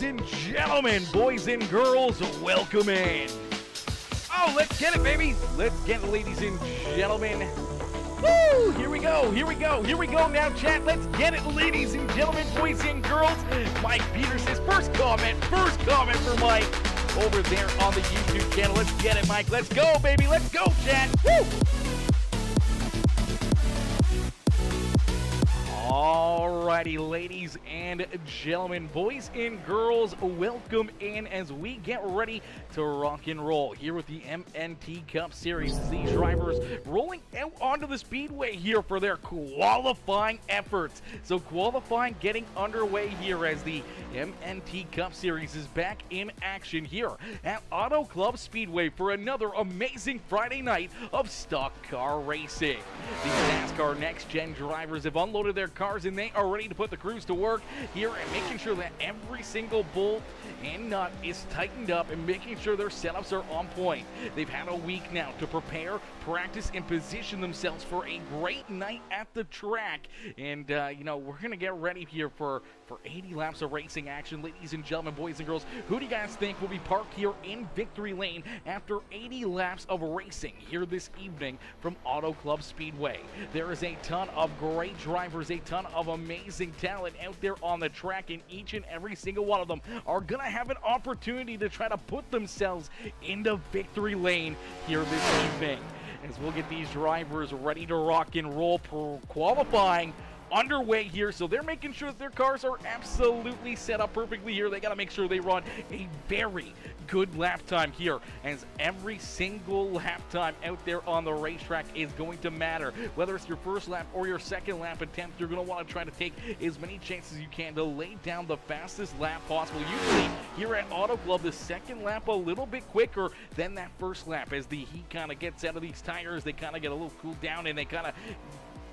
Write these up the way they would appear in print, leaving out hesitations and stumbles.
Ladies and gentlemen, boys and girls, welcome in. Oh, let's get it, baby. Let's get it, ladies and gentlemen. Woo! Here we go, here we go, here we go now, chat. Let's get it, ladies and gentlemen, boys and girls. Mike Peters, his first comment for Mike over there on the YouTube channel. Let's get it, Mike. Let's go, baby. Let's go, chat. Woo! Alrighty, ladies and gentlemen, boys and girls, welcome in as we get ready to rock and roll here with the MNT Cup Series. These drivers rolling out onto the speedway here for their qualifying efforts. So qualifying getting underway here as the MNT Cup Series is back in action here at Auto Club Speedway for another amazing Friday night of stock car racing. These NASCAR Next Gen drivers have unloaded their cars and they are ready to put the crews to work here and making sure that every single bolt and nut is tightened up and making sure their setups are on point. They've had a week now to prepare, practice, and position themselves for a great night at the track. And, you know, we're going to get ready here for 80 laps of racing action. Ladies and gentlemen, boys and girls, who do you guys think will be parked here in Victory Lane after 80 laps of racing here this evening from Auto Club Speedway? There is a ton of great drivers, a ton of amazing talent out there on the track, and each and every single one of them are going to have an opportunity to try to put themselves into Victory Lane here this evening. As we'll get these drivers ready to rock and roll, qualifying underway here, so they're making sure that their cars are absolutely set up perfectly here. They got to make sure they run a very good lap time here, as every single lap time out there on the racetrack is going to matter. Whether it's your first lap or your second lap attempt, you're going to want to try to take as many chances as you can to lay down the fastest lap possible. Usually here at Auto Club, the second lap a little bit quicker than that first lap, as the heat kind of gets out of these tires. They kind of get a little cooled down, and they kind of,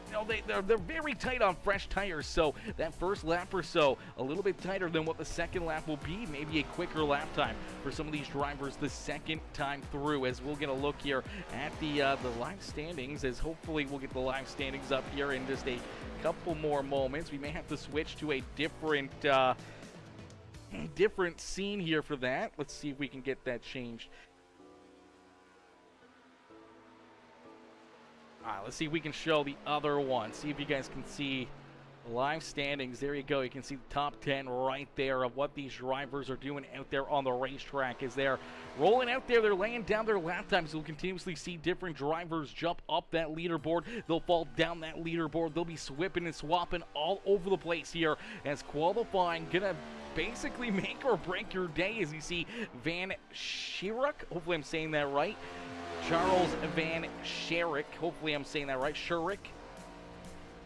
you know, they're very tight on fresh tires, so that first lap or so a little bit tighter than what the second lap will be, maybe a quicker lap time for some of these drivers the second time through. As we'll get a look here at the live standings, as hopefully we'll get the live standings up here in just a couple more moments. We may have to switch to a different different scene here for that. Let's see if we can get that changed. Let's see if we can show the other one. See if you guys can see the live standings. There you go. You can see the top 10 right there of what these drivers are doing out there on the racetrack. As they're rolling out there, they're laying down their lap times. We'll continuously see different drivers jump up that leaderboard. They'll fall down that leaderboard. They'll be swapping and swapping all over the place here, as qualifying gonna basically make or break your day. As you see Van Schirach, hopefully I'm saying that right, Charles Van Schirach, hopefully I'm saying that right, Schirach.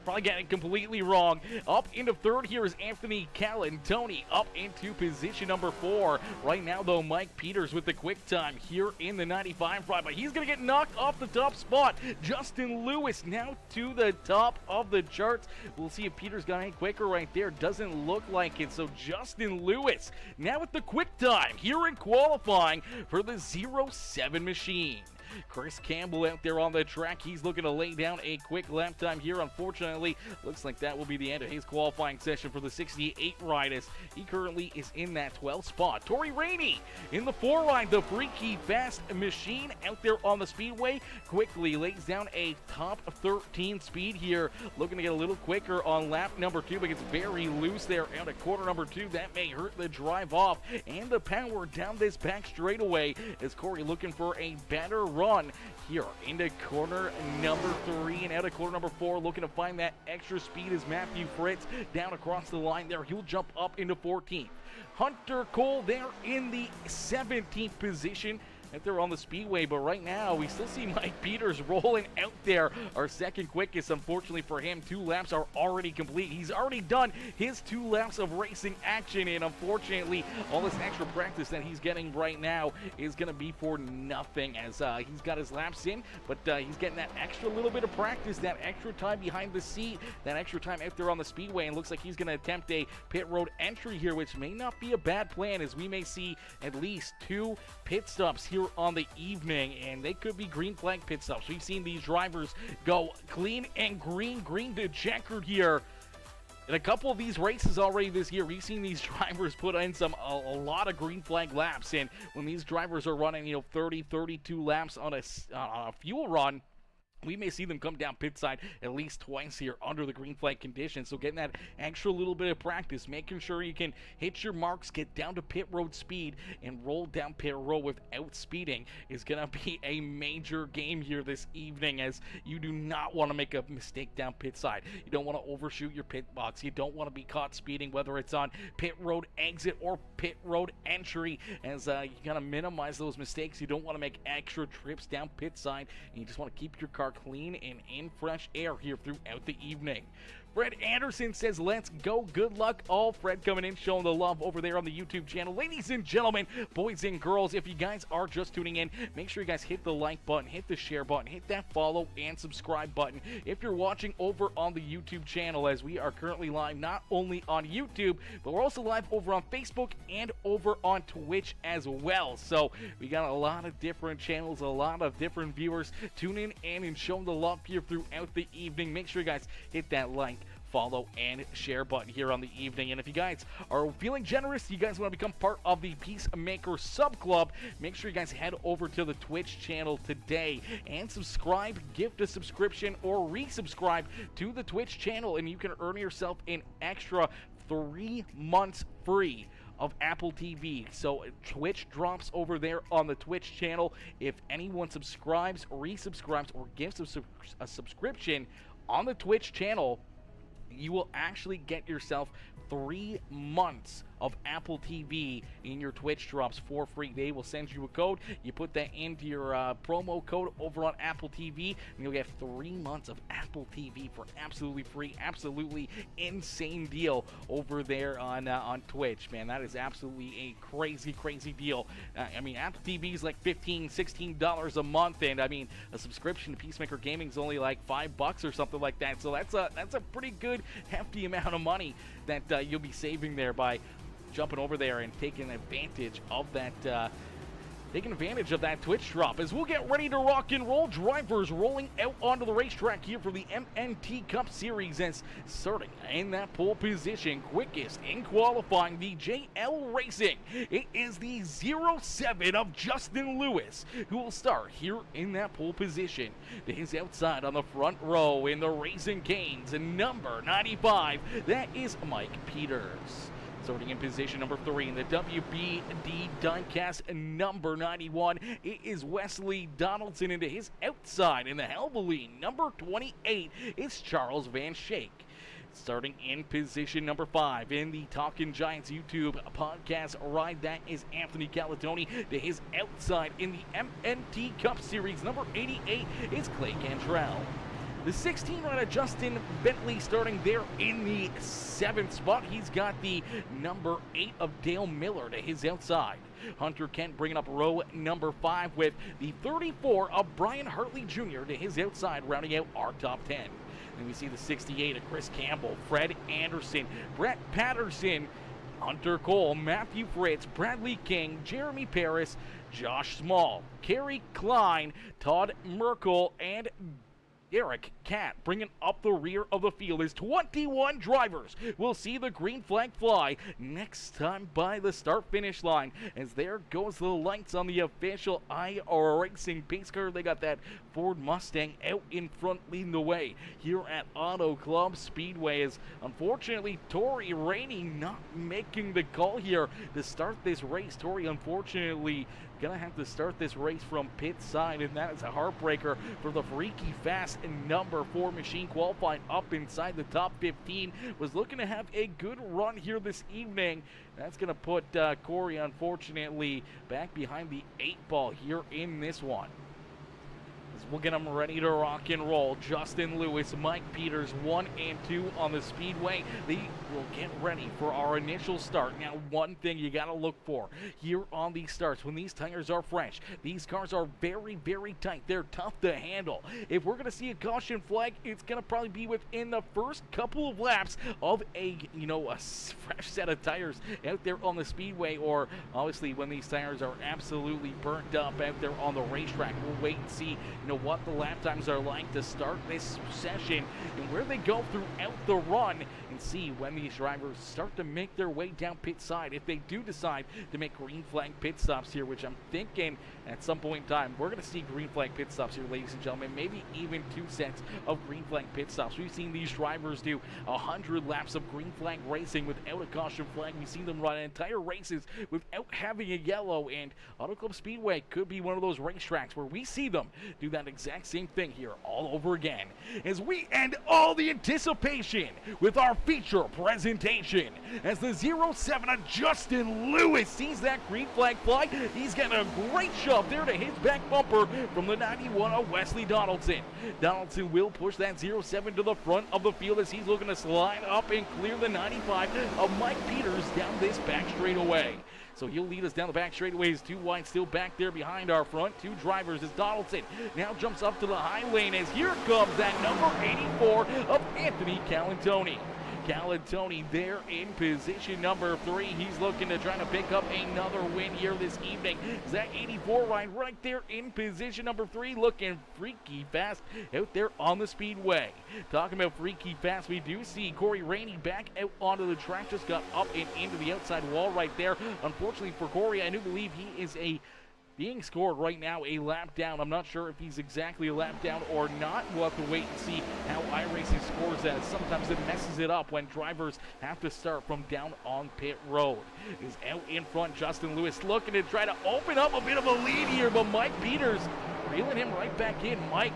Probably getting it completely wrong. Up into third here is Anthony Calantoni, up into position number 4. Right now, though, Mike Peters with the quick time here in the 95 ride, but he's going to get knocked off the top spot. Justin Lewis now to the top of the charts. We'll see if Peters got any quicker right there. Doesn't look like it, so Justin Lewis now with the quick time here in qualifying for the 07 machine. Chris Campbell out there on the track. He's looking to lay down a quick lap time here. Unfortunately, looks like that will be the end of his qualifying session for the 68 ride, as he currently is in that 12th spot. Tori Rainey in the 4 ride, the freaky fast machine out there on the speedway, quickly lays down a top 13 speed here. Looking to get a little quicker on lap number 2, but gets very loose there out at corner number 2. That may hurt the drive off and the power down this back straightaway, as Corey looking for a better run here into corner number 3 and out of corner number 4, looking to find that extra speed as Matthew Fritz down across the line there. He'll jump up into 14th. Hunter Cole there in the 17th position out there on the speedway, but right now we still see Mike Peters rolling out there, our second quickest. Unfortunately for him, 2 laps are already complete. He's already done his 2 laps of racing action, and unfortunately all this extra practice that he's getting right now is going to be for nothing, as he's got his laps in, but he's getting that extra little bit of practice, that extra time behind the seat, that extra time out there on the speedway, and looks like he's going to attempt a pit road entry here, which may not be a bad plan, as we may see at least 2 pit stops here on the evening, and they could be green flag pit stops. We've seen these drivers go clean and green to checkered here In a couple of these races already this year, we've seen these drivers put in a lot of green flag laps, and when these drivers are running 30, 32 laps on a fuel run, we may see them come down pit side at least twice here under the green flag conditions. So getting that extra little bit of practice, making sure you can hit your marks, get down to pit road speed, and roll down pit road without speeding is going to be a major game here this evening, as you do not want to make a mistake down pit side. You don't want to overshoot your pit box. You don't want to be caught speeding, whether it's on pit road exit or pit road entry, as you got to minimize those mistakes. You don't want to make extra trips down pit side, and you just want to keep your car clean and in fresh air here throughout the evening. Fred Anderson says, let's go. Good luck all. Fred coming in, showing the love over there on the YouTube channel. Ladies and gentlemen, boys and girls, if you guys are just tuning in, make sure you guys hit the like button, hit the share button, hit that follow and subscribe button. If you're watching over on the YouTube channel, as we are currently live not only on YouTube, but we're also live over on Facebook and over on Twitch as well. So we got a lot of different channels, a lot of different viewers tuning in and showing the love here throughout the evening. Make sure you guys hit that like, follow, and share button here on the evening. And if you guys are feeling generous, you guys want to become part of the PeaceMaker sub club, make sure you guys head over to the Twitch channel today and subscribe, gift a subscription, or resubscribe to the Twitch channel, and you can earn yourself an extra 3 months free of Apple TV. So Twitch drops over there on the Twitch channel. If anyone subscribes, resubscribes, or gives a subscription on the Twitch channel, you will actually get yourself 3 months of Apple TV in your Twitch drops for free. They will send you a code. You put that into your promo code over on Apple TV, and you'll get 3 months of Apple TV for absolutely free. Absolutely insane deal over there on Twitch, man. That is absolutely a crazy, crazy deal. I mean, Apple TV is like $15, $16 a month, and I mean, a subscription to PeaceMaker Gaming is only like $5 or something like that. So that's a pretty good, hefty amount of money that you'll be saving there by jumping over there and taking advantage of that Twitch drop. As we'll get ready to rock and roll, drivers rolling out onto the racetrack here for the MNT Cup Series, as starting in that pole position, quickest in qualifying, the JL Racing. It is the 07 of Justin Lewis who will start here in that pole position. To his outside on the front row in the Racing Canes, number 95, that is Mike Peters. Starting in position number 3 in the WBD diecast number 91, it is Wesley Donaldson. Into his outside in the Helveline number 28, it's Charles Van Schaik. Starting in position number 5 in the Talkin' Giants YouTube podcast ride, that is Anthony Calatoni. To his outside in the MNT Cup Series number 88 is Clay Cantrell. The 16 rider Justin Bentley starting there in the 7th spot. He's got the number 8 of Dale Miller to his outside. Hunter Kent bringing up row number 5 with the 34 of Brian Hartley Jr. to his outside, rounding out our top 10. Then we see the 68 of Chris Campbell, Fred Anderson, Brett Patterson, Hunter Cole, Matthew Fritz, Bradley King, Jeremy Paris, Josh Small, Kerry Klein, Todd Merkel, and Eric Catt bringing up the rear of the field. As 21 drivers will see the green flag fly next time by the start-finish line. As there goes the lights on the official iRacing pace car. They got that Ford Mustang out in front leading the way here at Auto Club Speedway. As unfortunately Tori Rainey not making the call here to start this race. Tori unfortunately gonna have to start this race from pit side, and that is a heartbreaker for the freaky fast number 4 machine, qualifying up inside the top 15. Was looking to have a good run here this evening. That's gonna put Corey unfortunately back behind the 8 ball here in this one. We'll get them ready to rock and roll. Justin Lewis, Mike Peters, 1 and 2 on the speedway. They will get ready for our initial start. Now, one thing you got to look for here on these starts, when these tires are fresh, these cars are very, very tight. They're tough to handle. If we're going to see a caution flag, it's going to probably be within the first couple of laps of a fresh set of tires out there on the speedway, or obviously when these tires are absolutely burnt up out there on the racetrack. We'll wait and see know what the lap times are like to start this session and where they go throughout the run, and see when these drivers start to make their way down pit side. If they do decide to make green flag pit stops here, which I'm thinking at some point in time, we're going to see green flag pit stops here, ladies and gentlemen, maybe even 2 sets of green flag pit stops. We've seen these drivers do 100 laps of green flag racing without a caution flag. We've seen them run entire races without having a yellow, and Auto Club Speedway could be one of those racetracks where we see them do that exact same thing here all over again. As we end all the anticipation with our feature presentation, as the 07 of Justin Lewis sees that green flag fly, he's getting a great shove there to his back bumper from the 91 of Wesley Donaldson. Donaldson will push that 07 to the front of the field as he's looking to slide up and clear the 95 of Mike Peters down this back straightaway. So he'll lead us down the back straightaways. 2 wide still back there behind our front 2 drivers as Donaldson now jumps up to the high lane as here comes that number 84 of Anthony Calantoni. Calantoni there in position number 3. He's looking to try to pick up another win here this evening. That 84 ride right there in position number 3, looking freaky fast out there on the speedway. Talking about freaky fast, we do see Corey Rainey back out onto the track, just got up and into the outside wall right there. Unfortunately for Corey, I do believe he is being scored right now a lap down. I'm not sure if he's exactly a lap down or not. We'll have to wait and see how iRacing scores that. Sometimes it messes it up when drivers have to start from down on pit road. Is out in front, Justin Lewis looking to try to open up a bit of a lead here, but Mike Peters reeling him right back in. Mike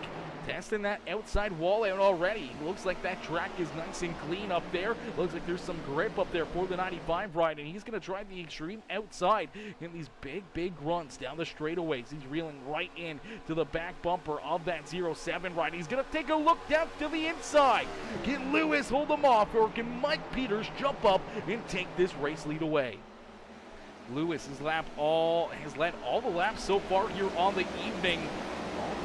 testing that outside wall out already. Looks like that track is nice and clean up there. Looks like there's some grip up there for the 95 ride, and he's going to try the extreme outside in these big runs down the straightaways. He's reeling right in to the back bumper of that 07 ride. He's going to take a look down to the inside. Can Lewis hold him off, or can Mike Peters jump up and take this race lead away? Lewis has led all the laps so far here on the evening.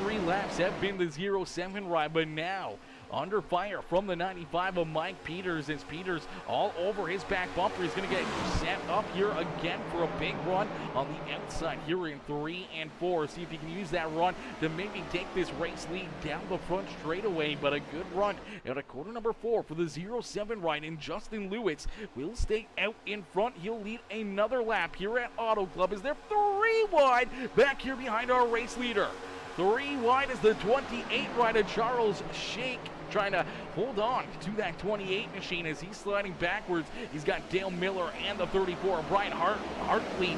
3 laps have been the 07 ride, but now under fire from the 95 of Mike Peters, as Peters all over his back bumper. He's going to get set up here again for a big run on the outside here in 3 and 4. See if he can use that run to maybe take this race lead down the front straightaway, but a good run out of quarter number 4 for the 07 ride, and Justin Lewis will stay out in front. He'll lead another lap here at Auto Club as they're 3 wide back here behind our race leader. 3 wide is the 28 rider Charles Shake, trying to hold on to that 28 machine as he's sliding backwards. He's got Dale Miller and the 34, Brian Huntley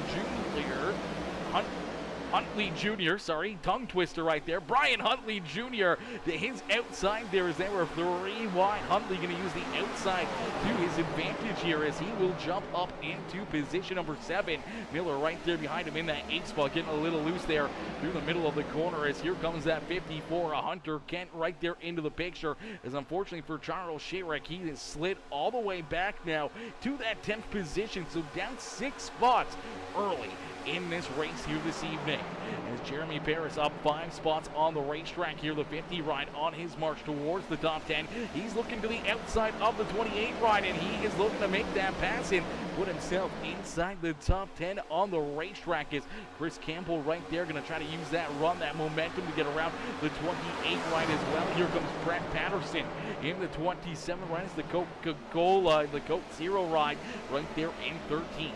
Jr., sorry, tongue twister right there. Brian Huntley Jr. to his outside there as they were 3 wide. Huntley going to use the outside to his advantage here as he will jump up into position number 7. Miller right there behind him in that 8 spot, getting a little loose there through the middle of the corner as here comes that 54, Hunter Kent right there into the picture. As unfortunately for Charles Sherrick, he has slid all the way back now to that 10th position, so down 6 spots early in this race here this evening. As Jeremy Paris up 5 spots on the racetrack here, the 50 ride on his march towards the top 10. He's looking to the outside of the 28 ride, and he is looking to make that pass and put himself inside the top 10 on the racetrack. Is Chris Campbell right there going to try to use that run, that momentum to get around the 28 ride as well. Here comes Brett Patterson in the 27 ride. It's the Coca-Cola, the Coke Zero ride right there in 13th.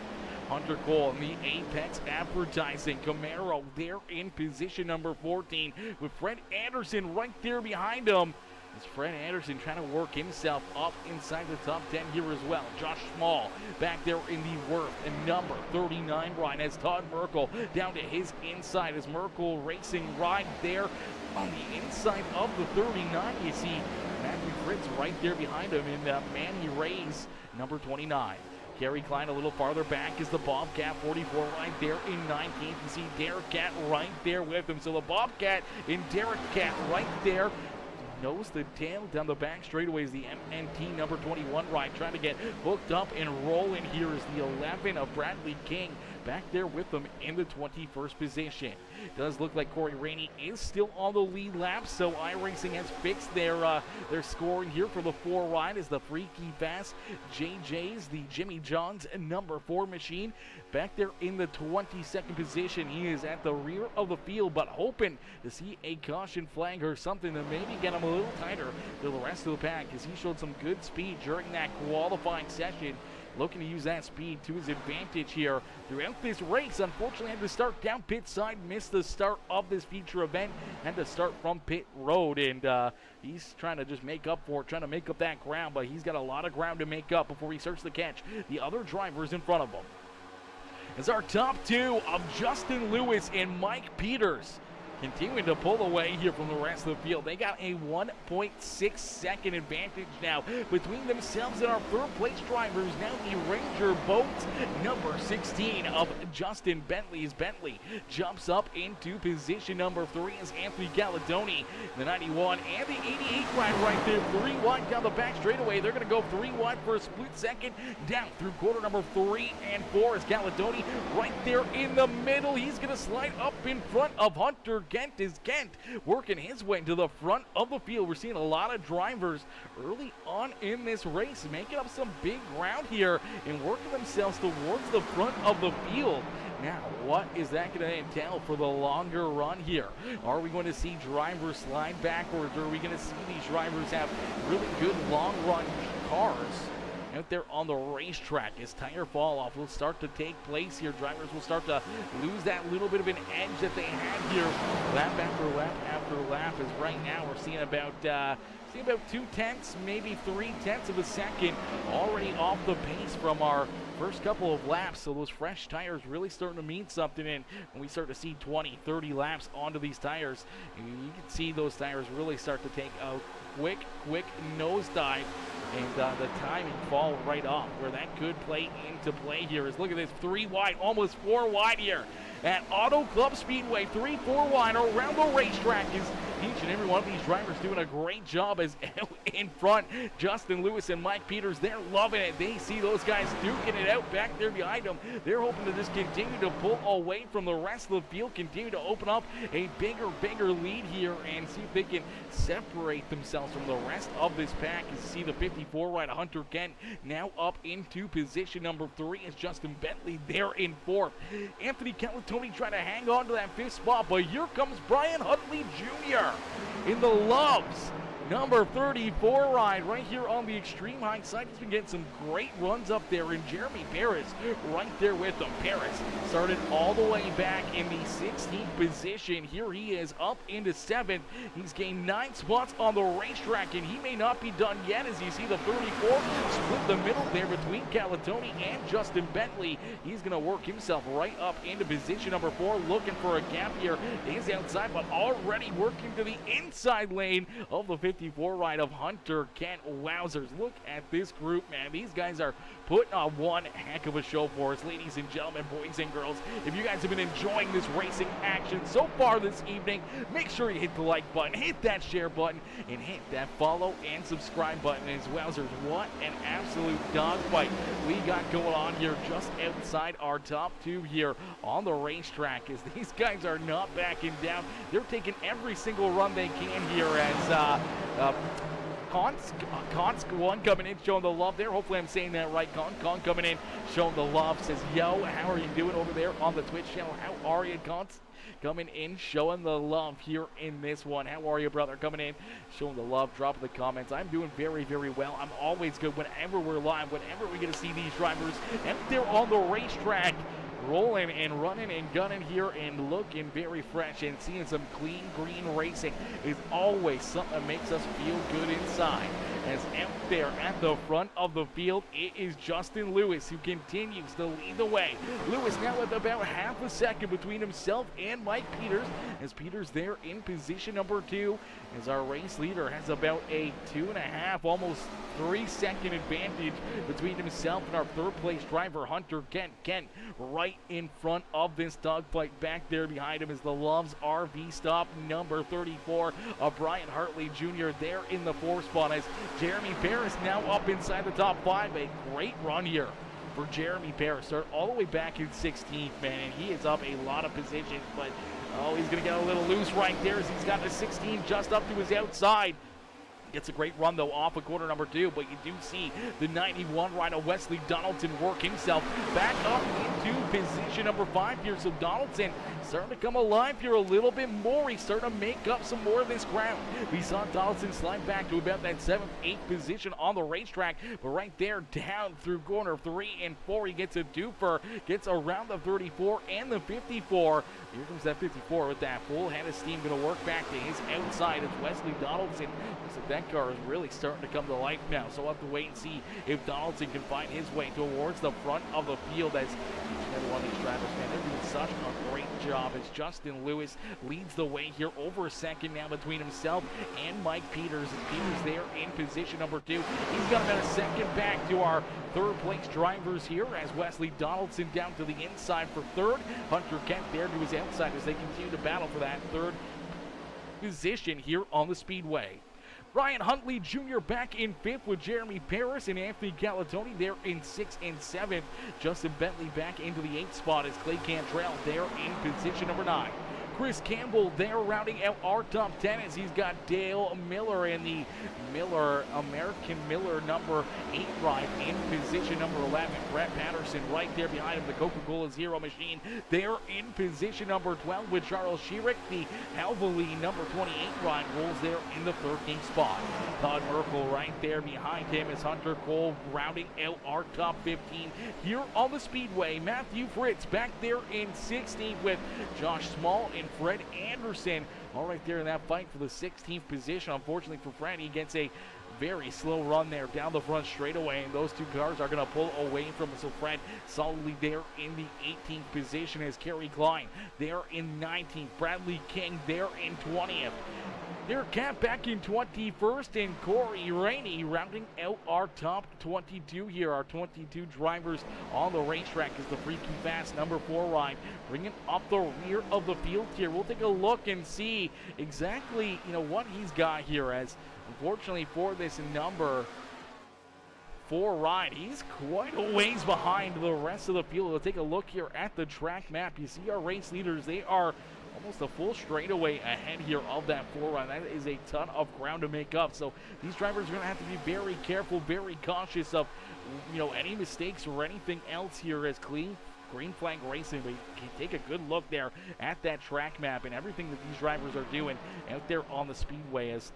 Hunter Cole in the Apex Advertising Camaro there in position number 14 with Fred Anderson right there behind him. As Fred Anderson trying to work himself up inside the top 10 here as well. Josh Small back there in the Worth and number 39 ride as Todd Merkel down to his inside as Merkel racing right there on the inside of the 39. You see Matthew Fritz right there behind him in Manny Ray's number 29. Kerry Klein a little farther back is the Bobcat 44 right there in 19th. You see Derek Cat right there with him. So the Bobcat and Derek Cat right there. Nose to tail down the back straightaway is the MNT number 21 ride, trying to get hooked up and rolling here is the 11 of Bradley King back there with them in the 21st position. Does look like Corey Rainey is still on the lead lap, so iRacing has fixed their scoring here for the 4 wide as the Freaky Fast JJ's, the Jimmy John's number 4 machine, back there in the 22nd position. He is at the rear of the field, but hoping to see a caution flag or something to maybe get him a little tighter to the rest of the pack, as he showed some good speed during that qualifying session. Looking to use that speed to his advantage here throughout this race. Unfortunately, had to start down pit side, missed the start of this feature event, had to start from pit road, and he's trying to just make up for it, trying to make up that ground, but he's got a lot of ground to make up before he starts to catch the other drivers in front of him. As our top 2 of Justin Lewis and Mike Peters continuing to pull away here from the rest of the field. They got a 1.6 second advantage now between themselves and our third place drivers. Now the Ranger boat number 16 of Justin Bentley, as Bentley jumps up into position number 3 as Anthony Galladoni, the 91 and the 88 ride right there, 3 wide down the back straightaway. They're going to go 3 wide for a split second down through quarter number 3 and 4 as Galladoni right there in the middle. He's going to slide up in front of Hunter Kent, is Kent working his way to the front of the field. We're seeing a lot of drivers early on in this race making up some big ground here and working themselves towards the front of the field. Now, what is that going to entail for the longer run here? Are we going to see drivers slide backwards, or are we going to see these drivers have really good long run cars out there on the racetrack? As tire fall off will start to take place here, drivers will start to lose that little bit of an edge that they had here lap after lap after lap. As right now we're seeing about 2/10, maybe 3/10 of a second already off the pace from our first couple of laps. So those fresh tires really starting to mean something, and when we start to see 20, 30 laps onto these tires, you can see those tires really start to take a quick nosedive, and the timing fall right off, where that could play into play here. Is look at this, 3 wide, almost 4 wide here at Auto Club Speedway. 3, 4 wide around the racetrack. Is each and every one of these drivers doing a great job. As in front, Justin Lewis and Mike Peters, they're loving it. They see those guys duking it out back there behind them. They're hoping to just continue to pull away from the rest of the field, continue to open up a bigger lead here, and see if they can separate themselves from the rest of this pack. As you see the 54 right, Hunter Kent now up into position number 3 as Justin Bentley there in 4th. Anthony Galladoni trying to hang on to that 5th spot, but here comes Brian Huntley Jr. in the Loves number 34 ride right here on the extreme high side. He's been getting some great runs up there, and Jeremy Paris right there with him. Paris started all the way back in the 16th position. Here he is up into 7th. He's gained 9 spots on the racetrack, and he may not be done yet. As you see the 34 split the middle there between Galladoni and Justin Bentley. He's going to work himself right up into position number 4, looking for a gap here. He's outside, but already working to the inside lane of the 54 ride of Hunter Kent. Wowzers, look at this group, man. These guys are putting on one heck of a show for us. Ladies and gentlemen, boys and girls, if you guys have been enjoying this racing action so far this evening, make sure you hit the like button, hit that share button, and hit that follow and subscribe button. As wowzers, what an absolute dogfight we got going on here just outside our top 2 here on the racetrack, as these guys are not backing down. They're taking every single run they can here, as Konsk one coming in, showing the love there. Hopefully I'm saying that right. Con coming in, showing the love. Says, yo, how are you doing over there on the Twitch channel? How are you, Konsk? Coming in, showing the love here in this one. How are you, brother? Coming in, showing the love. Drop the comments. I'm doing very well. I'm always good whenever we're live, whenever we get to see these drivers out there on the racetrack, rolling and running and gunning here and looking very fresh, and seeing some clean green racing is always something that makes us feel good inside. As out there at the front of the field, it is Justin Lewis who continues to lead the way. Lewis now with about half a second between himself and Mike Peters, as Peters there in position number 2, as our race leader has about a 2.5, almost 3-second advantage between himself and our third place driver, Hunter Kent. Kent right in front of this dogfight. Back there behind him is the Loves RV Stop number 34 of Brian Hartley Jr. there in the 4th spot, as Jeremy Paris now up inside the top 5. A great run here for Jeremy Paris. Start all the way back in 16th, man, and he is up a lot of positions, but he's going to get a little loose right there as he's got the 16 just up to his outside. Gets a great run, though, off of corner number 2, but you do see the 91 rider Wesley Donaldson work himself back up into position number 5 here. So Donaldson starting to come alive here a little bit more. He's starting to make up some more of this ground. We saw Donaldson slide back to about that 7th, 8th position on the racetrack, but right there down through corner 3 and 4, he gets a duper, gets around the 34 and the 54. Here comes that 54 with that full head of steam, going to work back to his outside as Wesley Donaldson. Looks like that car is really starting to come to life now, so we'll have to wait and see if Donaldson can find his way towards the front of the field as each and every one of these drivers, man, they're doing such a great job as Justin Lewis leads the way here over a second now between himself and Mike Peters. As Peters there in position number 2. He's got about a second back to our third place drivers here as Wesley Donaldson down to the inside for third. Hunter Kent there to his outside as they continue to battle for that third position here on the Speedway. Ryan Huntley Jr. back in 5th with Jeremy Paris and Anthony Galatoni there in 6th and 7th. Justin Bentley back into the 8th spot as Clay Cantrell there in position number 9. Chris Campbell there rounding out our top 10 as he's got Dale Miller in the American Miller number 8 ride in position number 11. Brett Patterson right there behind him, the Coca-Cola Zero machine there in position number 12 with Charles Sheerick. The Alvali number 28 ride rolls there in the 13th spot. Todd Merkel right there behind him as Hunter Cole rounding out our top 15 here on the Speedway. Matthew Fritz back there in 16th with Josh Small and Fred Anderson all right there in that fight for the 16th position. Unfortunately for Fred, he gets a very slow run there down the front straightaway, and those two cars are going to pull away from him. So Fred solidly there in the 18th position as Kerry Klein there in 19th. Bradley King there in 20th. Derek Camp back in 21st, and Corey Rainey rounding out our top 22 here. Our 22 drivers on the racetrack is the Freaky Fast number 4 ride, bringing up the rear of the field here. We'll take a look and see exactly, what he's got here, as unfortunately for this number 4 ride, he's quite a ways behind the rest of the field. We'll take a look here at the track map. You see our race leaders, they are almost a full straightaway ahead here of that 4 ride. That is a ton of ground to make up. So these drivers are going to have to be very careful, very cautious of, any mistakes or anything else here as Green Flag Racing. But you can take a good look there at that track map and everything that these drivers are doing out there on the Speedway, as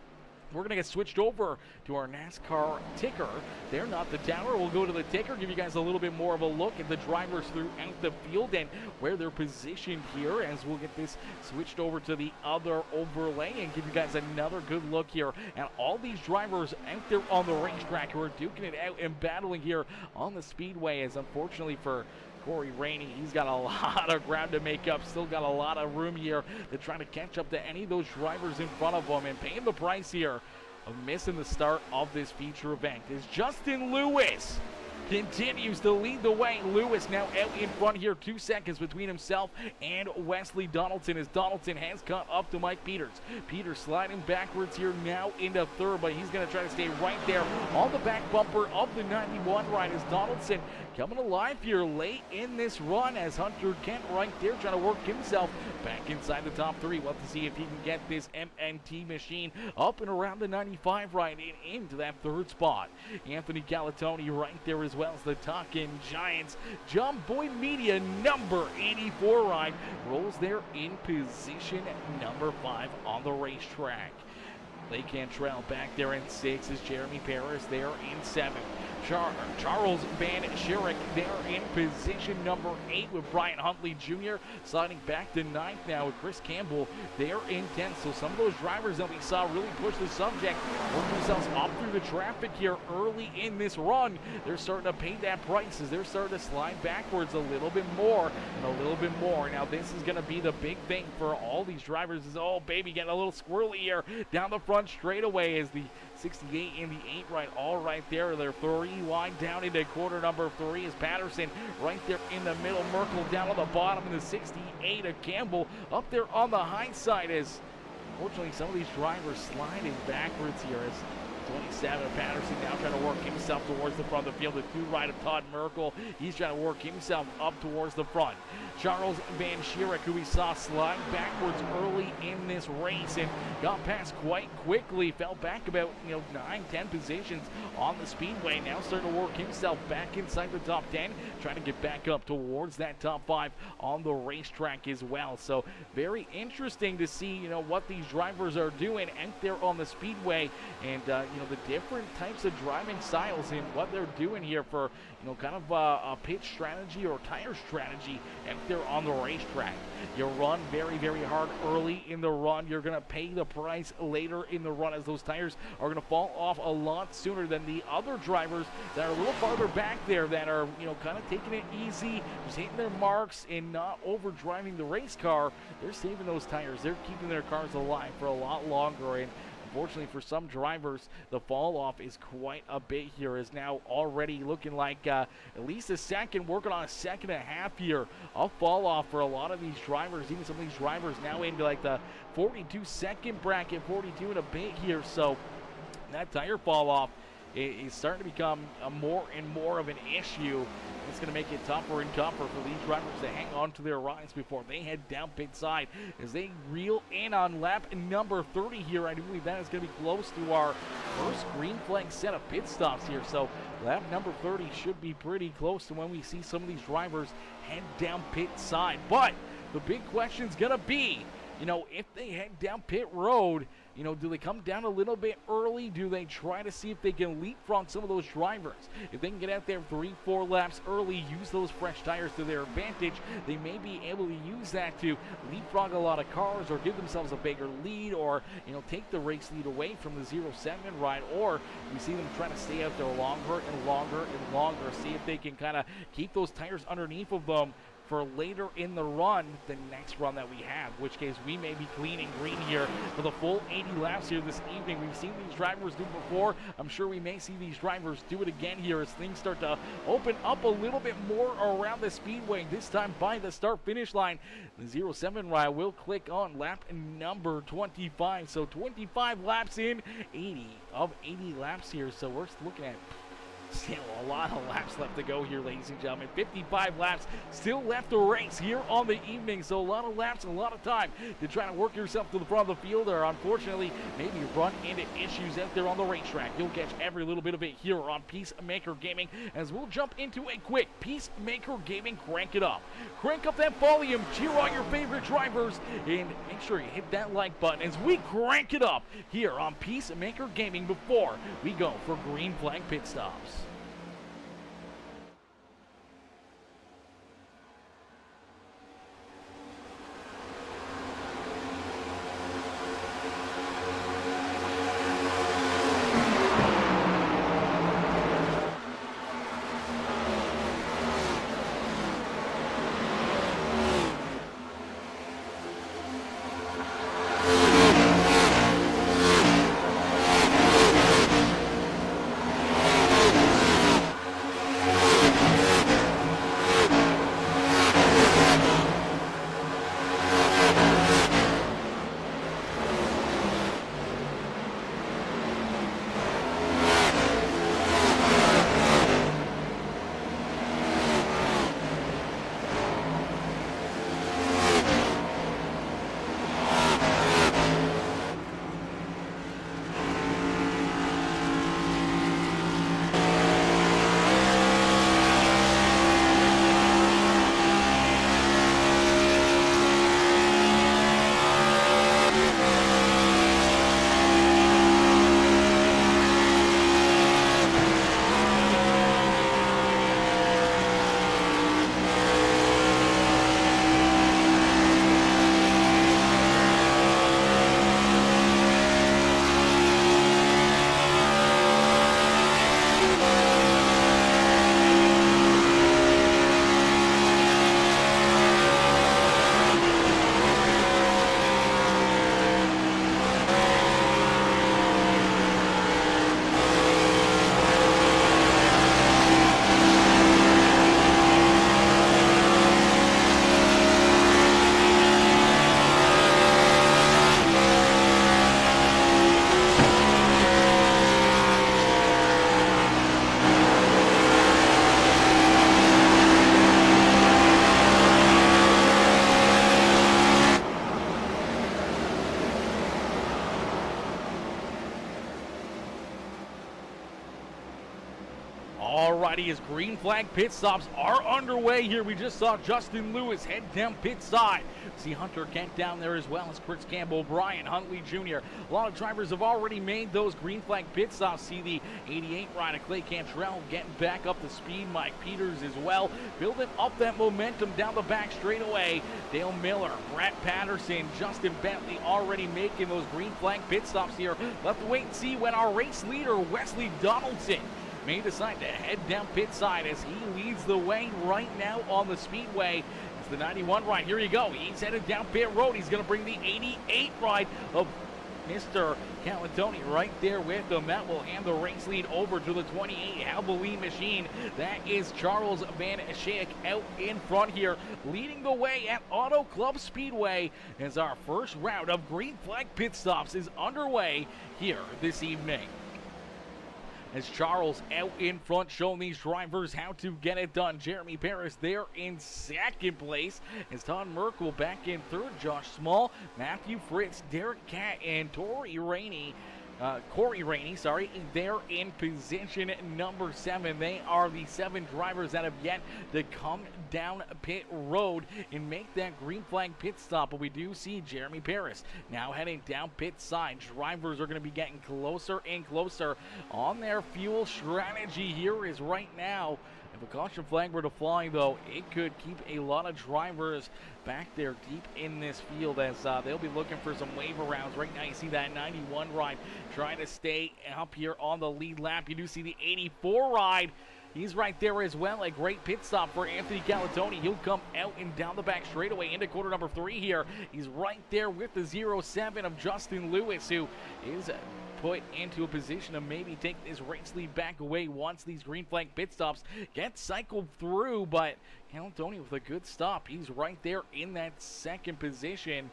we're going to get switched over to our NASCAR ticker. They're not the tower. We'll go to the ticker, give you guys a little bit more of a look at the drivers throughout the field and where they're positioned here, as we'll get this switched over to the other overlay and give you guys another good look here at all these drivers out there on the racetrack who are duking it out and battling here on the Speedway. As unfortunately for Corey Rainey, he's got a lot of ground to make up, still got a lot of room here to try to catch up to any of those drivers in front of him, and paying the price here of missing the start of this feature event is Justin Lewis. Continues to lead the way. Lewis now out in front here, 2 seconds between himself and Wesley Donaldson, as Donaldson has caught up to Mike Peters. Peters sliding backwards here now into 3rd, but he's going to try to stay right there on the back bumper of the 91 ride, as Donaldson coming alive here late in this run, as Hunter Kent right there trying to work himself back inside the top 3. We'll have to see if he can get this MNT machine up and around the 95 ride and into that 3rd spot. Anthony Galatoni right there as well as the Talkin' Giants John Boy Media number 84 ride rolls there in position number 5 on the racetrack. Lake Cantrell back there in 6 as Jeremy Paris there in 7. Charles Van Schierick there in position number 8 with Brian Huntley Jr. sliding back to 9th now with Chris Campbell there in 10th. So some of those drivers that we saw really push the subject, work themselves up through the traffic here early in this run. They're starting to pay that price as they're starting to slide backwards a little bit more and a little bit more. Now this is going to be the big thing for all these drivers, is, oh baby, getting a little squirrely here down the front straightaway as the 68 and the 8 right all right there. They're 3 wide down into quarter number 3 is Patterson right there in the middle. Merkel down on the bottom in the 68 of Campbell up there on the high side, as unfortunately some of these drivers sliding backwards here as 27, Patterson now trying to work himself towards the front of the field. The two right of Todd Merkel, he's trying to work himself up towards the front. Charles Van Schierek, who we saw slide backwards early in this race and got past quite quickly, fell back about 9-10 positions on the speedway. Now starting to work himself back inside the top 10, trying to get back up towards that top 5 on the racetrack as well. So very interesting to see what these drivers are doing out there on the speedway, and the different types of driving styles and what they're doing here for kind of a pit strategy or tire strategy out there on the racetrack. You run very, very hard early in the run. You're going to pay the price later in the run, as those tires are going to fall off a lot sooner than the other drivers that are a little farther back there, that are kind of taking it easy, just hitting their marks and not over driving the race car. They're saving those tires. They're keeping their cars alive for a lot longer, and unfortunately for some drivers, the fall off is quite a bit here. Is now already looking like at least a second, working on a second and a half here of fall off for a lot of these drivers. Even some of these drivers now into like the 42-second bracket, 42 and a bit here. So that tire fall off is starting to become more and more of an issue. It's going to make it tougher and tougher for these drivers to hang on to their rides before they head down pit side as they reel in on lap number 30 here. I do believe that is going to be close to our first green flag set of pit stops here. So lap number 30 should be pretty close to when we see some of these drivers head down pit side. But the big question is going to be, if they head down pit road, do they come down a little bit early? Do they try to see if they can leapfrog some of those drivers? If they can get out there 3-4 laps early, use those fresh tires to their advantage, they may be able to use that to leapfrog a lot of cars or give themselves a bigger lead, or take the race lead away from the 0-7 ride. Or we see them trying to stay out there longer and longer and longer, see if they can kind of keep those tires underneath of them for later in the run, the next run that we have, which case we may be clean and green here for the full 80 laps here this evening. We've seen these drivers do it before. I'm sure we may see these drivers do it again here as things start to open up a little bit more around the speedway, this time by the start-finish line. The 0-7 ride will click on lap number 25. So 25 laps in, 80 of 80 laps here. So we're looking at still a lot of laps left to go here, ladies and gentlemen. 55 laps still left to race here on the evening. So a lot of laps, a lot of time to try to work yourself to the front of the field, or unfortunately maybe run into issues out there on the racetrack. You'll catch every little bit of it here on PeaceMaker Gaming as we'll jump into a quick PeaceMaker Gaming Crank It Up. Crank up that volume, cheer on your favorite drivers, and make sure you hit that like button as we crank it up here on PeaceMaker Gaming before we go for green flag pit stops. Alrighty, his green flag pit stops are underway here. We just saw Justin Lewis head down pit side. See Hunter Kent down there as well as Chris Campbell, Brian Huntley Jr. A lot of drivers have already made those green flag pit stops. See the 88 rider Clay Cantrell getting back up to speed. Mike Peters as well, building up that momentum down the back straightaway. Dale Miller, Brett Patterson, Justin Bentley already making those green flag pit stops here. We'll have to wait and see when our race leader, Wesley Donaldson, may decide to head down pit side as he leads the way right now on the speedway. It's the 91 ride. Here you go. He's headed down pit road. He's going to bring the 88 ride of Mr. Calatoni right there with him. That will hand the race lead over to the 28 Albaline machine. That is Charles Van Schaik out in front here, leading the way at Auto Club Speedway as our first round of green flag pit stops is underway here this evening. As Charles out in front showing these drivers how to get it done. Jeremy Paris there in second place. As Todd Merkel back in third. Josh Small, Matthew Fritz, Derek Catt, and Corey Rainey, they're in position number 7. They are the 7 drivers that have yet to come down pit road and make that green flag pit stop. But we do see Jeremy Paris now heading down pit side. Drivers are going to be getting closer and closer on their fuel strategy. Here is right now, if a caution flag were to fly, though, it could keep a lot of drivers back there deep in this field as they'll be looking for some wave arounds. Right now you see that 91 ride trying to stay up here on the lead lap. You do see the 84 ride. He's right there as well. A great pit stop for Anthony Calatoni. He'll come out and down the back straightaway into quarter number 3 here. He's right there with the 07 of Justin Lewis, who is put into a position to maybe take this race lead back away once these green flag pit stops get cycled through. But Calatoni with a good stop. He's right there in that second position.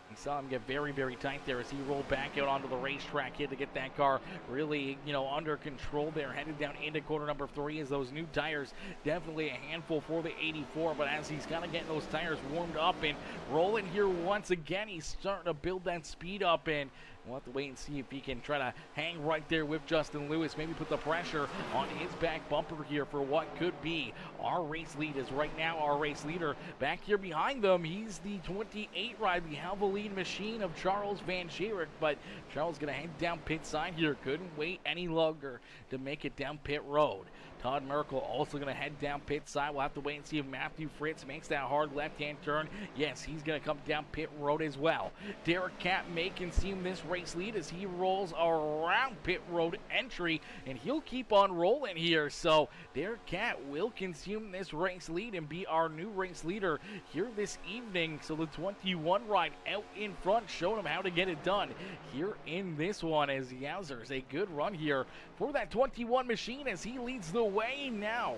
You saw him get very, very tight there as he rolled back out onto the racetrack here to get that car really, under control there. Headed down into quarter number 3 as those new tires, definitely a handful for the 84. But as he's kind of getting those tires warmed up and rolling here once again, he's starting to build that speed up, and we'll have to wait and see if he can try to hang right there with Justin Lewis. Maybe put the pressure on his back bumper here for what could be our race lead. Is right now our race leader back here behind them. He's the 28 ride, the Albaline machine of Charles Van Schaik. But Charles going to head down pit side here. Couldn't wait any longer to make it down pit road. Todd Merkel also going to head down pit side. We'll have to wait and see if Matthew Fritz makes that hard left-hand turn. Yes, he's going to come down pit road as well. Derek Catt may consume this race lead as he rolls around pit road entry, and he'll keep on rolling here. So Derek Catt will consume this race lead and be our new race leader here this evening. So the 21 ride out in front showed him how to get it done here in this one, as Yowzers, a good run here for that 21 machine as he leads the way now,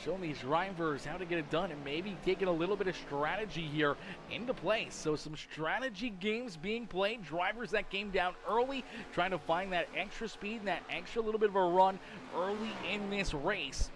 showing these drivers how to get it done and maybe taking a little bit of strategy here into place. So some strategy games being played. Drivers that came down early trying to find that extra speed and that extra little bit of a run early in this race,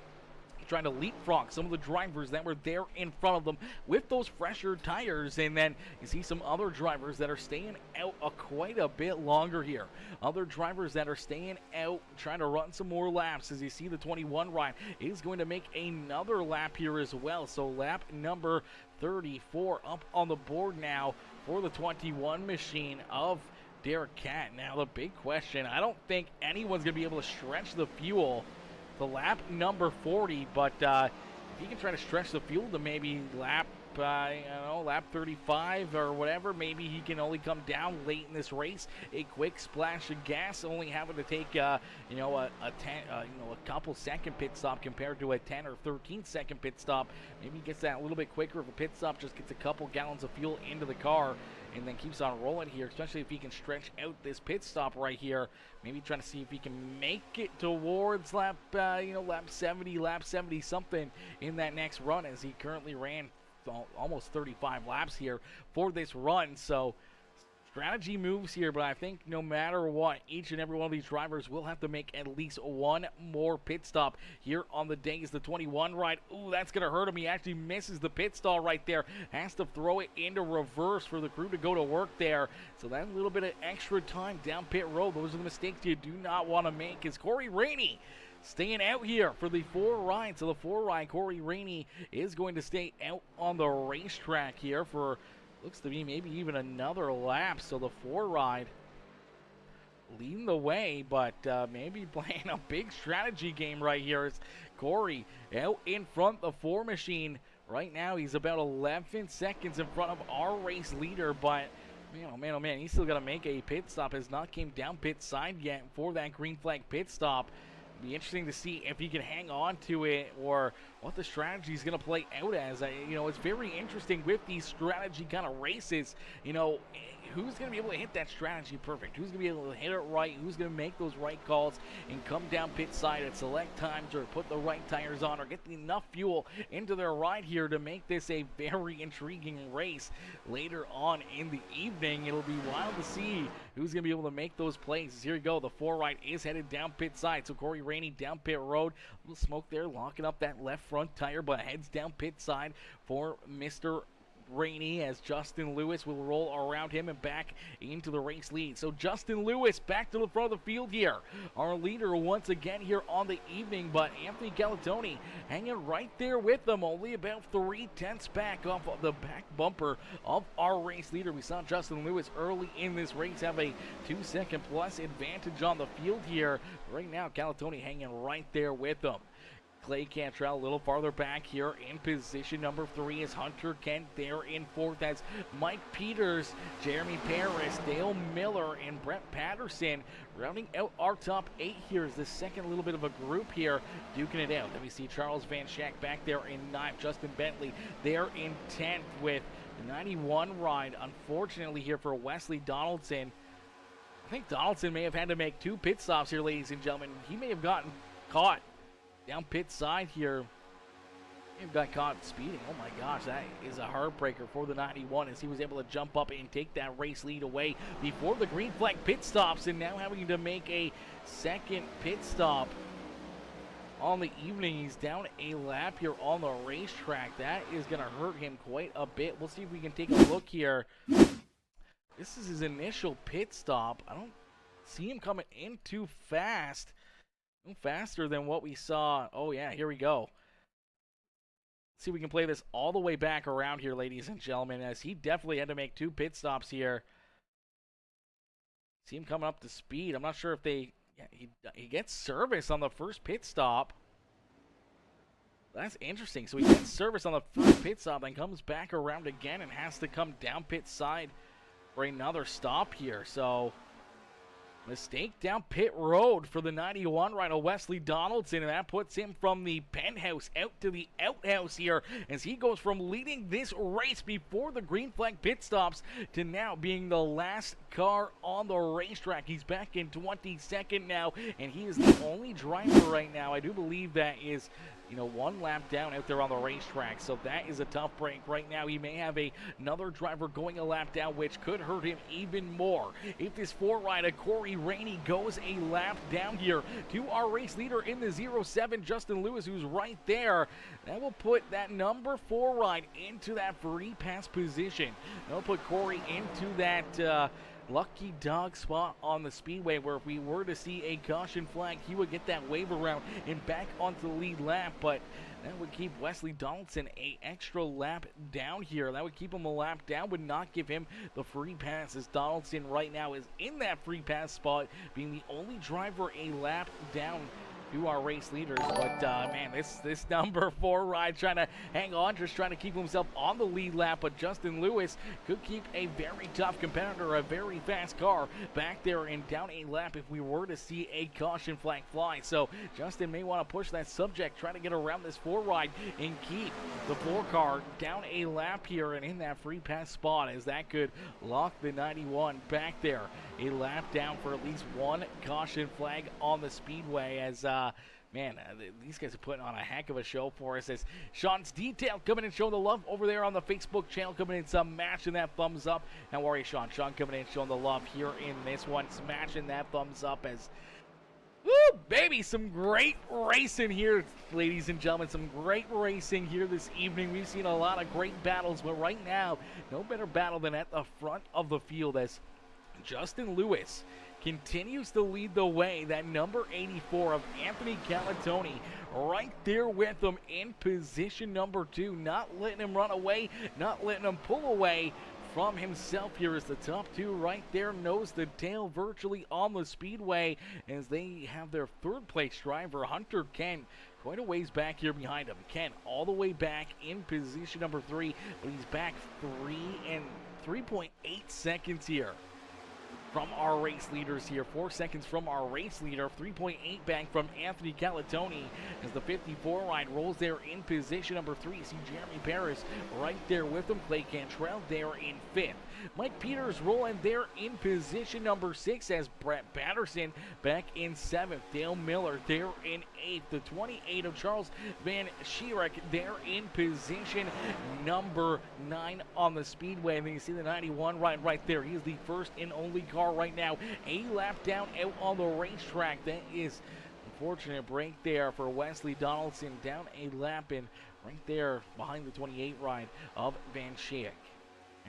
trying to leapfrog some of the drivers that were there in front of them with those fresher tires. And then you see some other drivers that are staying out quite a bit longer here. Other drivers that are staying out trying to run some more laps. As you see, the 21 ride is going to make another lap here as well. So lap number 34 up on the board now for the 21 machine of Derek Catt. Now the big question, I don't think anyone's going to be able to stretch the fuel the lap number 40, but if he can try to stretch the fuel to maybe lap, lap 35 or whatever, maybe he can only come down late in this race. A quick splash of gas, only having to take a couple second pit stop compared to a 10 or 13 second pit stop. Maybe he gets that a little bit quicker if a pit stop just gets a couple gallons of fuel into the car and then keeps on rolling here, especially if he can stretch out this pit stop right here. Maybe trying to see if he can make it towards lap 70 something in that next run, as he currently ran almost 35 laps here for this run. So strategy moves here, but I think no matter what, each and every one of these drivers will have to make at least one more pit stop here on the day. Is the 21 ride. Ooh, that's going to hurt him. He actually misses the pit stall right there. Has to throw it into reverse for the crew to go to work there. So that's a little bit of extra time down pit road. Those are the mistakes you do not want to make, as Corey Rainey staying out here for the 4 ride. So the 4 ride, Corey Rainey is going to stay out on the racetrack here for, looks to be maybe even another lap. So the 4 ride leading the way, but maybe playing a big strategy game right here. It's Corey out in front, the 4 machine. Right now, he's about 11 seconds in front of our race leader, but man, oh man, he's still got to make a pit stop. Has not came down pit side yet for that green flag pit stop. Be interesting to see if he can hang on to it or what the strategy is going to play out as. It's very interesting with these strategy kind of races. Who's going to be able to hit that strategy perfect? Who's going to be able to hit it right? Who's going to make those right calls and come down pit side at select times or put the right tires on or get enough fuel into their ride here to make this a very intriguing race later on in the evening. It'll be wild to see who's going to be able to make those plays. Here we go. The 4 ride is headed down pit side. So Corey Rainey down pit road. A little smoke there, locking up that left front tire, but heads down pit side for Mr. Rainey as Justin Lewis will roll around him and back into the race lead. So Justin Lewis back to the front of the field here. Our leader once again here on the evening, but Anthony Galatoni hanging right there with them, only about 3/10 back off of the back bumper of our race leader. We saw Justin Lewis early in this race have a 2-second plus advantage on the field here. Right now, Galatoni hanging right there with them. Clay Cantrell a little farther back here in position number 3 is Hunter Kent there in 4th as Mike Peters, Jeremy Paris, Dale Miller, and Brett Patterson rounding out our top 8 here is the second little bit of a group here duking it out. Then we see Charles Van Schack back there in 9th, Justin Bentley there in 10th with the 91 ride. Unfortunately here for Wesley Donaldson, I think Donaldson may have had to make 2 pit stops here, ladies and gentlemen. He may have gotten caught down pit side here. He got caught speeding. Oh my gosh, that is a heartbreaker for the 91 as he was able to jump up and take that race lead away before the green flag pit stops, and now having to make a second pit stop on the evening. He's down a lap here on the racetrack. That is going to hurt him quite a bit. We'll see if we can take a look here. This is his initial pit stop. I don't see him coming in too fast. Faster than what we saw. Oh yeah, here we go. Let's see if we can play this all the way back around here, ladies and gentlemen, as he definitely had to make 2 pit stops here. See him coming up to speed. I'm not sure if he gets service on the first pit stop. That's interesting. So he gets service on the first pit stop, then comes back around again and has to come down pit side for another stop here. So mistake down pit road for the 91 rider Wesley Donaldson, and that puts him from the penthouse out to the outhouse here as he goes from leading this race before the green flag pit stops to now being the last car on the racetrack. He's back in 22nd now, and he is the only driver right now, I do believe, that is 1 lap down out there on the racetrack. So that is a tough break right now. He may have another driver going a lap down, which could hurt him even more. If this 4 rider Corey Rainey goes a lap down here to our race leader in the 07, Justin Lewis, who's right there, that will put that number 4 ride into that free pass position. That'll put Corey into that lucky dog spot on the speedway, where if we were to see a caution flag, he would get that wave around and back onto the lead lap. But that would keep Wesley Donaldson a extra lap down here. That would keep him a lap down, would not give him the free pass, as Donaldson right now is in that free pass spot, being the only driver a lap down to our race leaders. But man, this number 4 ride trying to hang on, just trying to keep himself on the lead lap. But Justin Lewis could keep a very tough competitor, a very fast car, back there and down a lap if we were to see a caution flag fly. So Justin may want to push that subject, try to get around this 4 ride and keep the 4 car down a lap here and in that free pass spot, as that could lock the 91 back there a lap down for at least 1 caution flag on the speedway. As man, these guys are putting on a heck of a show for us, as Sean's Detail coming in showing the love over there on the Facebook channel, coming in smashing that thumbs up. How are you, Sean? Sean coming in showing the love here in this one, smashing that thumbs up, as woo, baby, some great racing here, ladies and gentlemen. Some great racing here this evening. We've seen a lot of great battles, but right now, no better battle than at the front of the field, as Justin Lewis continues to lead the way. That number 84 of Anthony Calatoni right there with him in position number 2, not letting him run away, not letting him pull away from himself. Here is the top 2 right there, nose to tail virtually on the speedway, as they have their third place driver, Hunter Kent, quite a ways back here behind him. Kent all the way back in position number 3, but he's back 3.8 seconds here from our race leaders here. 4 seconds from our race leader. 3.8 back from Anthony Calatoni as the 54 ride rolls there in position number 3. See Jeremy Paris right there with him. Clay Cantrell there in 5th. Mike Peters rolling there in position number 6 as Brett Patterson back in 7th. Dale Miller there in 8th. The 28 of Charles Van Schierek there in position number 9 on the speedway. And then you see the 91 right there. He is the first and only car right now. A lap down out on the racetrack. That is unfortunate break there for Wesley Donaldson. Down a lap in right there behind the 28 ride of Van Schierek.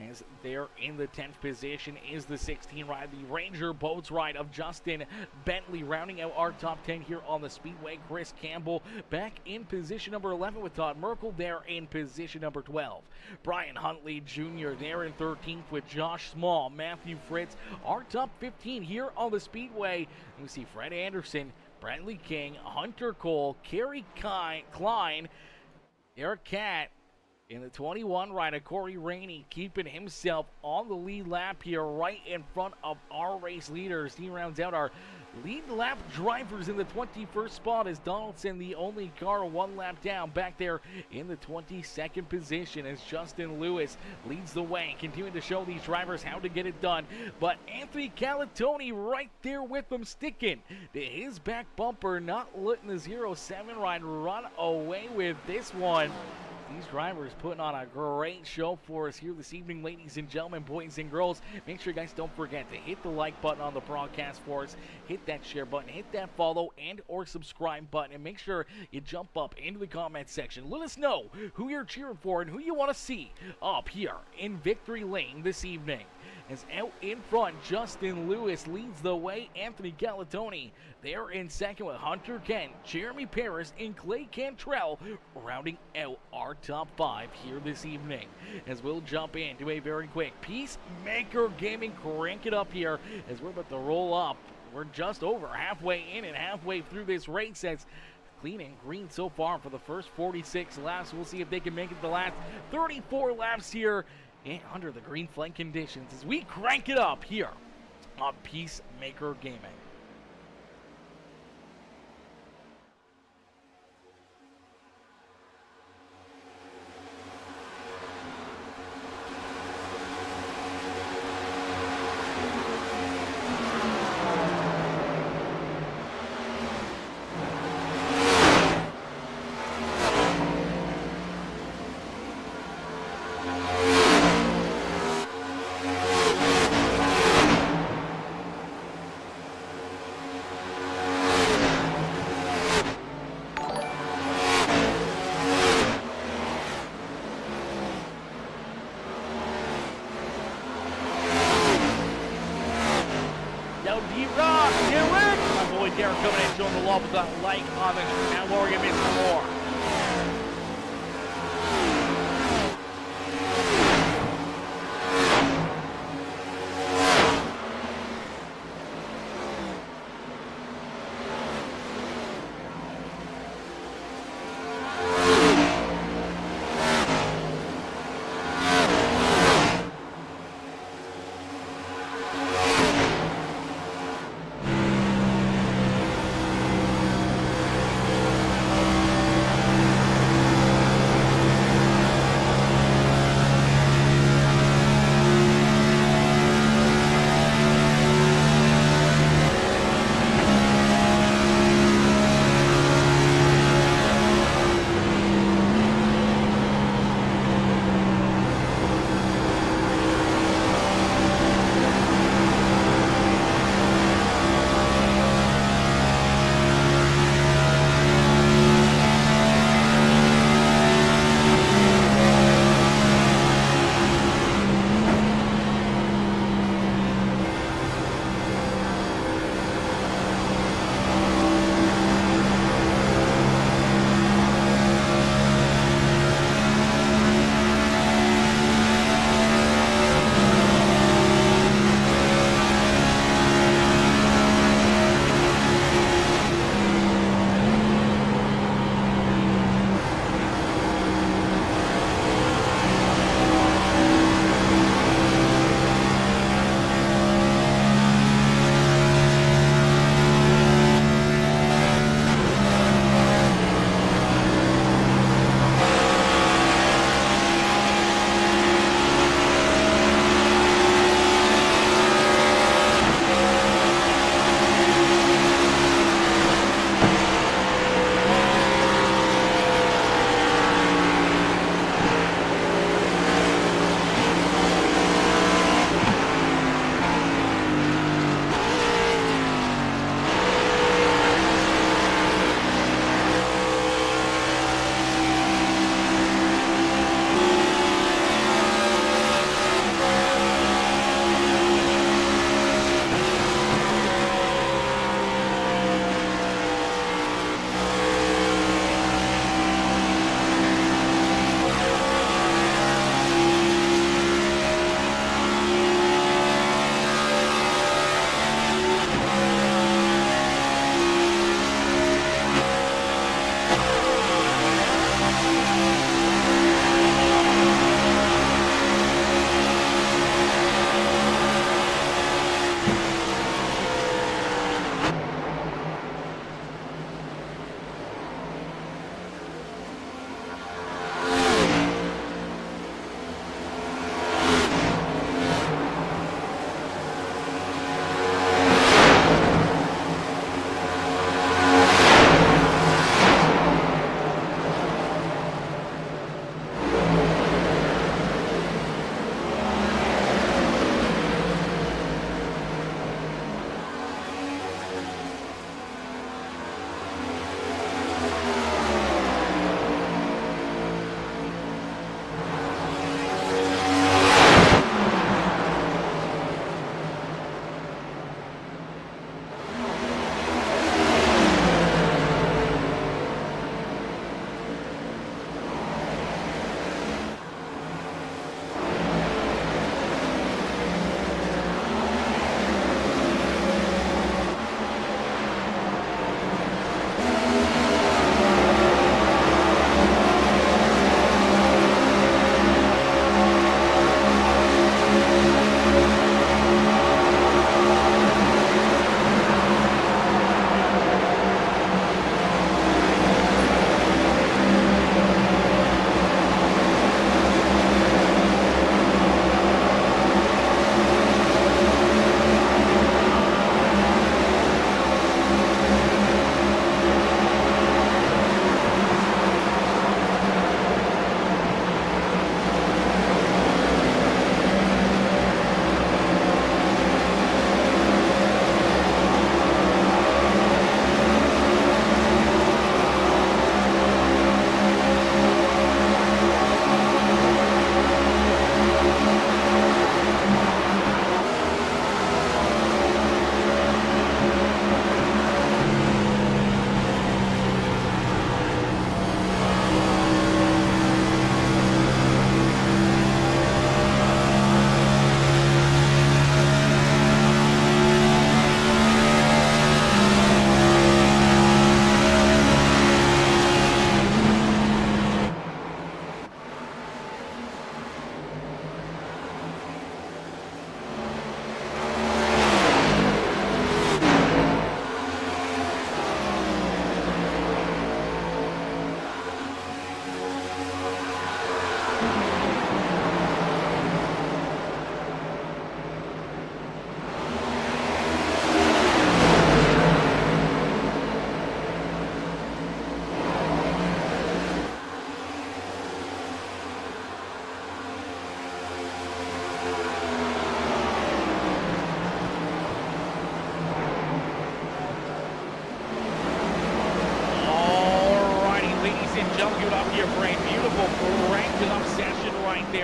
As there in the 10th position is the 16 ride, the Ranger Boats ride of Justin Bentley, rounding out our top 10 here on the speedway. Chris Campbell back in position number 11 with Todd Merkel there in position number 12. Brian Huntley Jr. there in 13th with Josh Small, Matthew Fritz. Our top 15 here on the speedway. And we see Fred Anderson, Bradley King, Hunter Cole, Kerry Klein, Eric Catt, in the 21 rider, Corey Rainey keeping himself on the lead lap here right in front of our race leaders. He rounds out our lead lap drivers in the 21st spot as Donaldson, the only car 1 lap down, back there in the 22nd position as Justin Lewis leads the way, continuing to show these drivers how to get it done. But Anthony Calatoni right there with them, sticking to his back bumper, not letting the 07 ride run away with this one. These drivers putting on a great show for us here this evening, ladies and gentlemen, boys and girls. Make sure you guys don't forget to hit the like button on the broadcast for us, hit that share button, hit that follow and or subscribe button, and make sure you jump up into the comment section. Let us know who you're cheering for and who you want to see up here in Victory Lane this evening. As out in front, Justin Lewis leads the way. Anthony Calatoni there in second with Hunter Kent, Jeremy Paris, and Clay Cantrell rounding out our top 5 here this evening. As we'll jump into a very quick PeaceMaker Gaming, crank it up here as we're about to roll up. We're just over halfway in and halfway through this race as clean and green so far for the first 46 laps. We'll see if they can make it the last 34 laps here under the green flag conditions as we crank it up here on PeaceMaker Gaming. My boy Derek coming in, showing the love with that like on the now Laura giving me some more.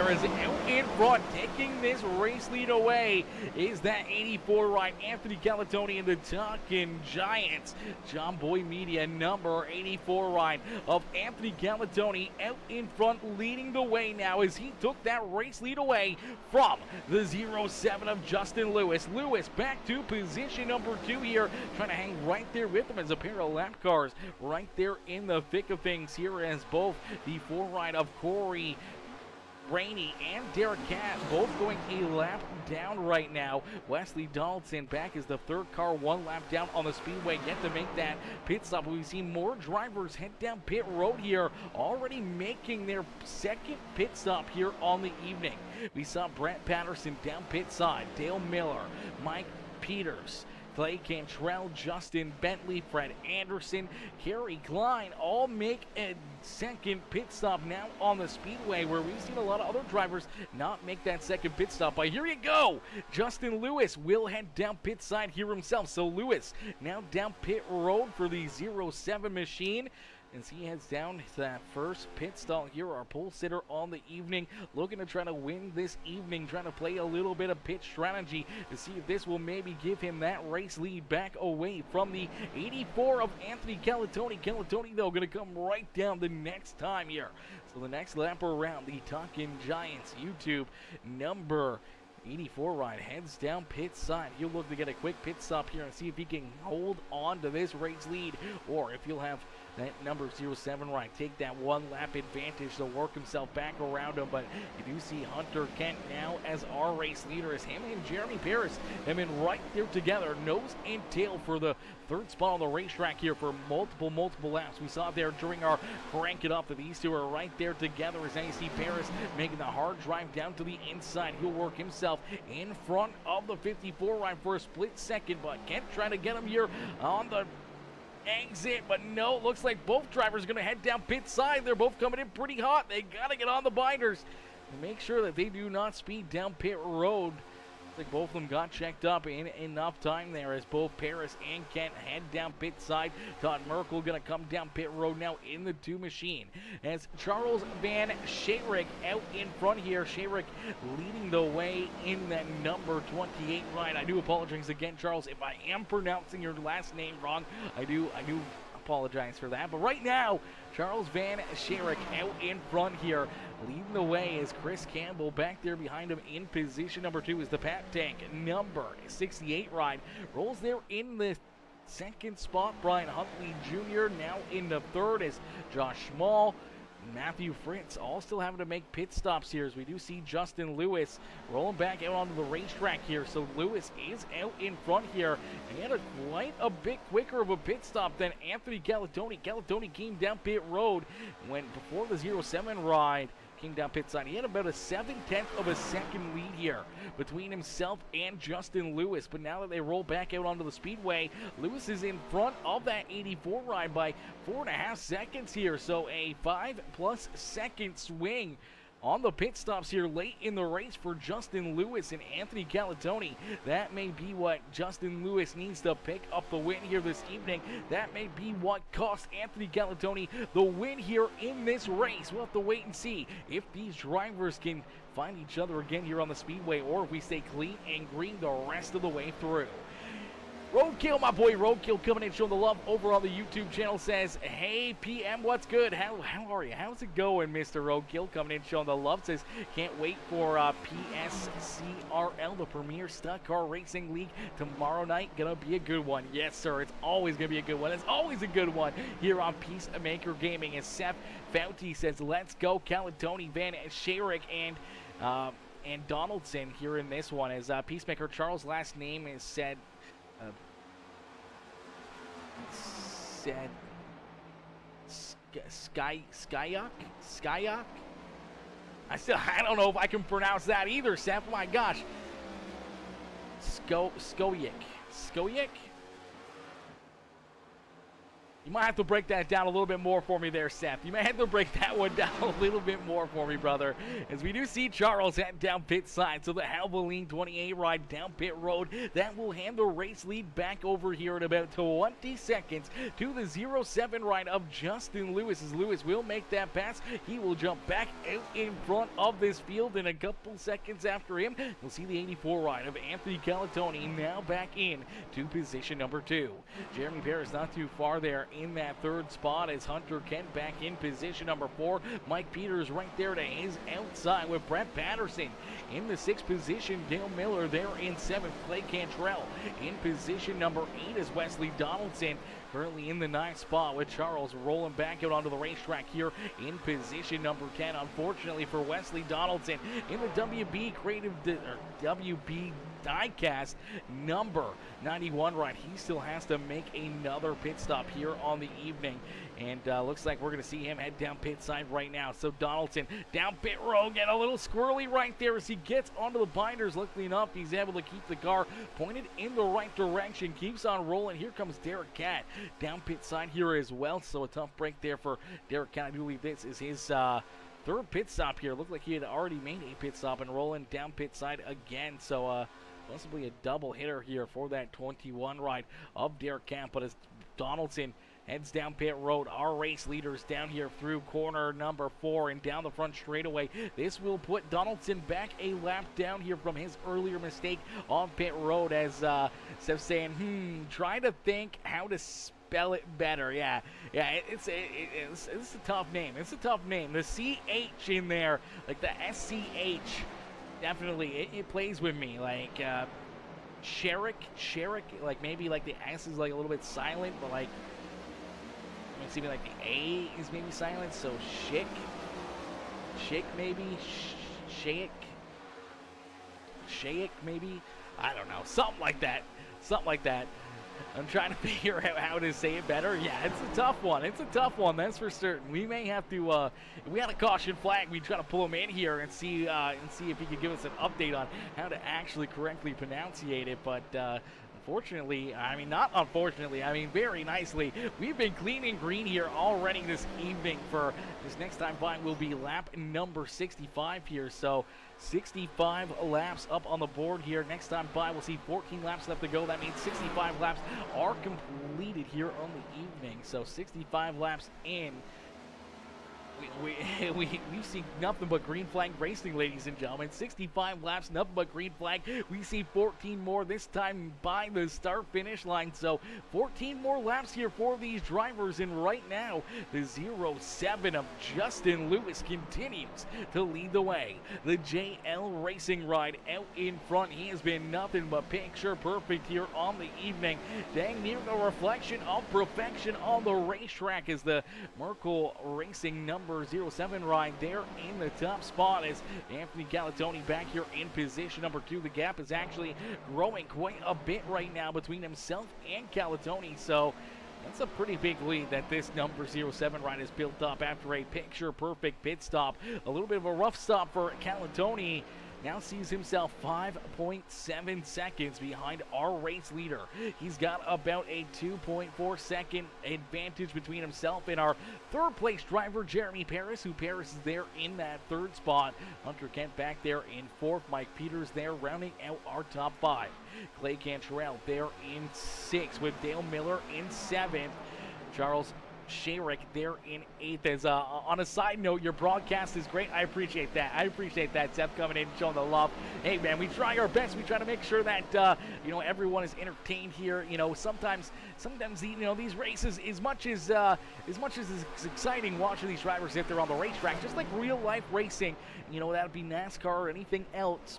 there is out in front, taking this race lead away is that 84 ride, Anthony Galatoni and the Talkin' Giants. John Boy Media number 84 ride of Anthony Galatoni out in front, leading the way now as he took that race lead away from the 07 of Justin Lewis. Lewis back to position number 2 here, trying to hang right there with him as a pair of lap cars right there in the thick of things here, as both the 4 ride of Corey Rainey and Derek Cass both going a lap down right now. Wesley Donaldson back as the 3rd car, 1 lap down on the speedway, yet to make that pit stop. We see more drivers head down pit road here, already making their 2nd pit stop here on the evening. We saw Brett Patterson down pit side, Dale Miller, Mike Peters, Clay Cantrell, Justin Bentley, Fred Anderson, Kerry Klein all make a 2nd pit stop now on the speedway, where we've seen a lot of other drivers not make that 2nd pit stop. But here you go, Justin Lewis will head down pit side here himself. So Lewis now down pit road for the 07 machine, as he heads down to that 1st pit stall here. Our pole sitter on the evening, looking to try to win this evening, trying to play a little bit of pit strategy to see if this will maybe give him that race lead back away from the 84 of Anthony Galatoni. Galatoni, though, going to come right down the next time here. So the next lap around, the Talkin' Giants YouTube number 84 ride heads down pit side. He'll look to get a quick pit stop here and see if he can hold on to this race lead, or if he'll have that number 07 ride take that 1 lap advantage to work himself back around him. But you do see Hunter Kent now as our race leader, as him and Jeremy Paris have been right there together, nose and tail for the 3rd spot on the racetrack here for multiple laps. We saw there during our crank it up that these two are right there together, as you see Paris making the hard drive down to the inside. He'll work himself in front of the 54 ride for a split second, but Kent trying to get him here on the exit, but no, looks like both drivers are going to head down pit side. They're both coming in pretty hot. They got to get on the binders and make sure that they do not speed down pit road. I think both of them got checked up in enough time there, as both Paris and Kent head down pit side. Todd Merkel going to come down pit road now in the 2 machine, as Charles Van Schaerick out in front here. Schaerick leading the way in that number 28 ride. I do apologize again, Charles, if I am pronouncing your last name wrong. I do apologize for that. But right now, Charles Van Schaerick out in front here, leading the way, as Chris Campbell back there behind him in position number 2 is the Pat Tank number 68 ride. Rolls there in the 2nd spot. Brian Huntley Jr. now in the 3rd, as Josh Small, Matthew Fritz all still having to make pit stops here, as we do see Justin Lewis rolling back out onto the racetrack here. So Lewis is out in front here. He had quite a bit quicker of a pit stop than Anthony Galatoni. Galatoni came down pit road when before the 07 ride came down pit side. He had about a 7/10 of a second lead here between himself and Justin Lewis. But now that they roll back out onto the speedway, Lewis is in front of that 84 ride by 4.5 seconds here. So a 5+ second swing on the pit stops here late in the race for Justin Lewis and Anthony Galatoni. That may be what Justin Lewis needs to pick up the win here this evening. That may be what cost Anthony Galatoni the win here in this race. We'll have to wait and see if these drivers can find each other again here on the speedway, or if we stay clean and green the rest of the way through. Roadkill, my boy Roadkill, coming in showing the love over on the YouTube channel, says, hey PM, what's good? How are you? How's it going, Mr. Roadkill? Coming in showing the love, says, can't wait for PSCRL, the Premier Stock Car Racing League tomorrow night. Gonna be a good one. Yes, sir, it's always gonna be a good one. It's always a good one here on PeaceMaker Gaming. As Seth Fouty says, let's go Galatoni, Van Schaerick, and Donaldson here in this one. As PeaceMaker Charles' last name is said Skyok. I don't know if I can pronounce that either, Seth. Oh my gosh. Skoyik. You might have to break that down a little bit more for me there, Seth. You might have to break that one down a little bit more for me, brother. As we do see Charles heading down pit side. So the Havoline 28 ride down pit road. That will hand the race lead back over here in about 20 seconds to the 07 ride of Justin Lewis. As Lewis will make that pass, he will jump back out in front of this field in a couple seconds after him. We'll see the 84 ride of Anthony Calatoni now back in to position number 2. Jeremy Paris not too far there in that third spot as Hunter Kent back in position number 4. Mike Peters right there to his outside with Brett Patterson in the 6th position. Dale Miller there in 7th. Clay Cantrell in position number 8 as Wesley Donaldson currently in the 9th spot with Charles rolling back out onto the racetrack here in position number 10. Unfortunately for Wesley Donaldson in the WB diecast number 91 ride, he still has to make another pit stop here on the evening, and looks like we're going to see him head down pit side right now. So Donaldson down pit road, get a little squirrely right there as he gets onto the binders. Luckily enough, he's able to keep the car pointed in the right direction, keeps on rolling. Here comes Derek Catt down pit side here as well, so a tough break there for Derek Catt. I do believe this is his third pit stop here. Looked like he had already made a pit stop and rolling down pit side again, so possibly a double hitter here for that 21 ride of Derek Camp. But as Donaldson heads down pit road, our race leaders down here through corner number 4 and down the front straightaway. This will put Donaldson back a lap down here from his earlier mistake on pit road, as Steph's saying, try to think how to spell it better. Yeah, it's a tough name. It's a tough name. The CH in there, like the SCH, definitely it plays with me. Like Sherrick, like maybe like the S is like a little bit silent, but like it seems like the A is maybe silent. So Schick maybe, Shayek maybe. I don't know, something like that. I'm trying to figure out how to say it better. Yeah, it's a tough one. That's for certain. We may have to, if we had a caution flag, we'd try to pull him in here and see if he could give us an update on how to actually correctly pronunciate it. But unfortunately, very nicely, we've been cleaning green here already this evening. For this next time by will be lap number 65 here. So 65 laps up on the board here. Next time by, we'll see 14 laps left to go. That means 65 laps are completed here on the evening. So 65 laps in. We've seen nothing but green flag racing, ladies and gentlemen. 65 laps, nothing but green flag. We see 14 more this time by the start-finish line. So 14 more laps here for these drivers. And right now, the 07 of Justin Lewis continues to lead the way. The JL Racing ride out in front. He has been nothing but picture perfect here on the evening. Dang near the reflection of perfection on the racetrack as the Merkel Racing number 07 ride there in the top spot as Anthony Calatoni back here in position number 2. The gap is actually growing quite a bit right now between himself and Calatoni, so that's a pretty big lead that this number 07 ride has built up after a picture perfect pit stop. A little bit of a rough stop for Calatoni. Now sees himself 5.7 seconds behind our race leader. He's got about a 2.4 second advantage between himself and our third place driver, Jeremy Paris, who Paris is there in that third spot. Hunter Kent back there in 4th. Mike Peters there rounding out our top 5. Clay Cantrell there in 6th with Dale Miller in 7th. Charles Sherrick there in 8th. As on a side note, your broadcast is great. I appreciate that. Seth coming in, showing the love. Hey man, we try our best. We try to make sure that everyone is entertained here. Sometimes these races, as much as it's exciting watching these drivers if they're on the racetrack, just like real life racing, that'd be NASCAR or anything else.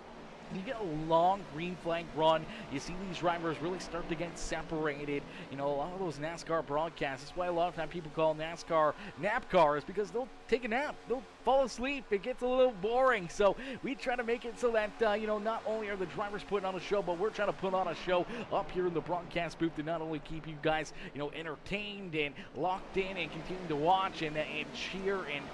You get a long green flag run. You see these drivers really start to get separated. A lot of those NASCAR broadcasts, that's why a lot of time people call NASCAR nap cars, because they'll take a nap. They'll fall asleep. It gets a little boring. So we try to make it so that, not only are the drivers putting on a show, but we're trying to put on a show up here in the broadcast booth to not only keep you guys, entertained and locked in and continue to watch and cheer and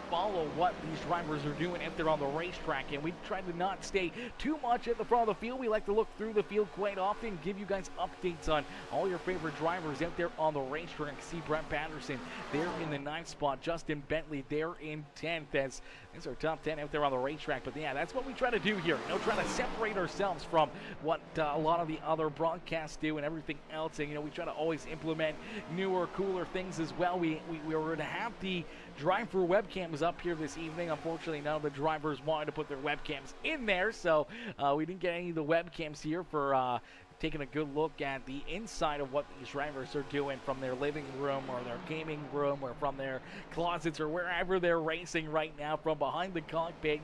follow what these drivers are doing out there on the racetrack, and we try to not stay too much at the front of the field. We like to look through the field quite often, give you guys updates on all your favorite drivers out there on the racetrack. See Brett Patterson there in the 9th spot, Justin Bentley there in 10th, as these are top 10 out there on the racetrack. But yeah, that's what we try to do here, try to separate ourselves from what a lot of the other broadcasts do and everything else, and we try to always implement newer, cooler things as well. We were going to have the driver webcams up here this evening. Unfortunately, none of the drivers wanted to put their webcams in there, so we didn't get any of the webcams here for taking a good look at the inside of what these drivers are doing from their living room or their gaming room or from their closets or wherever they're racing right now from behind the cockpit.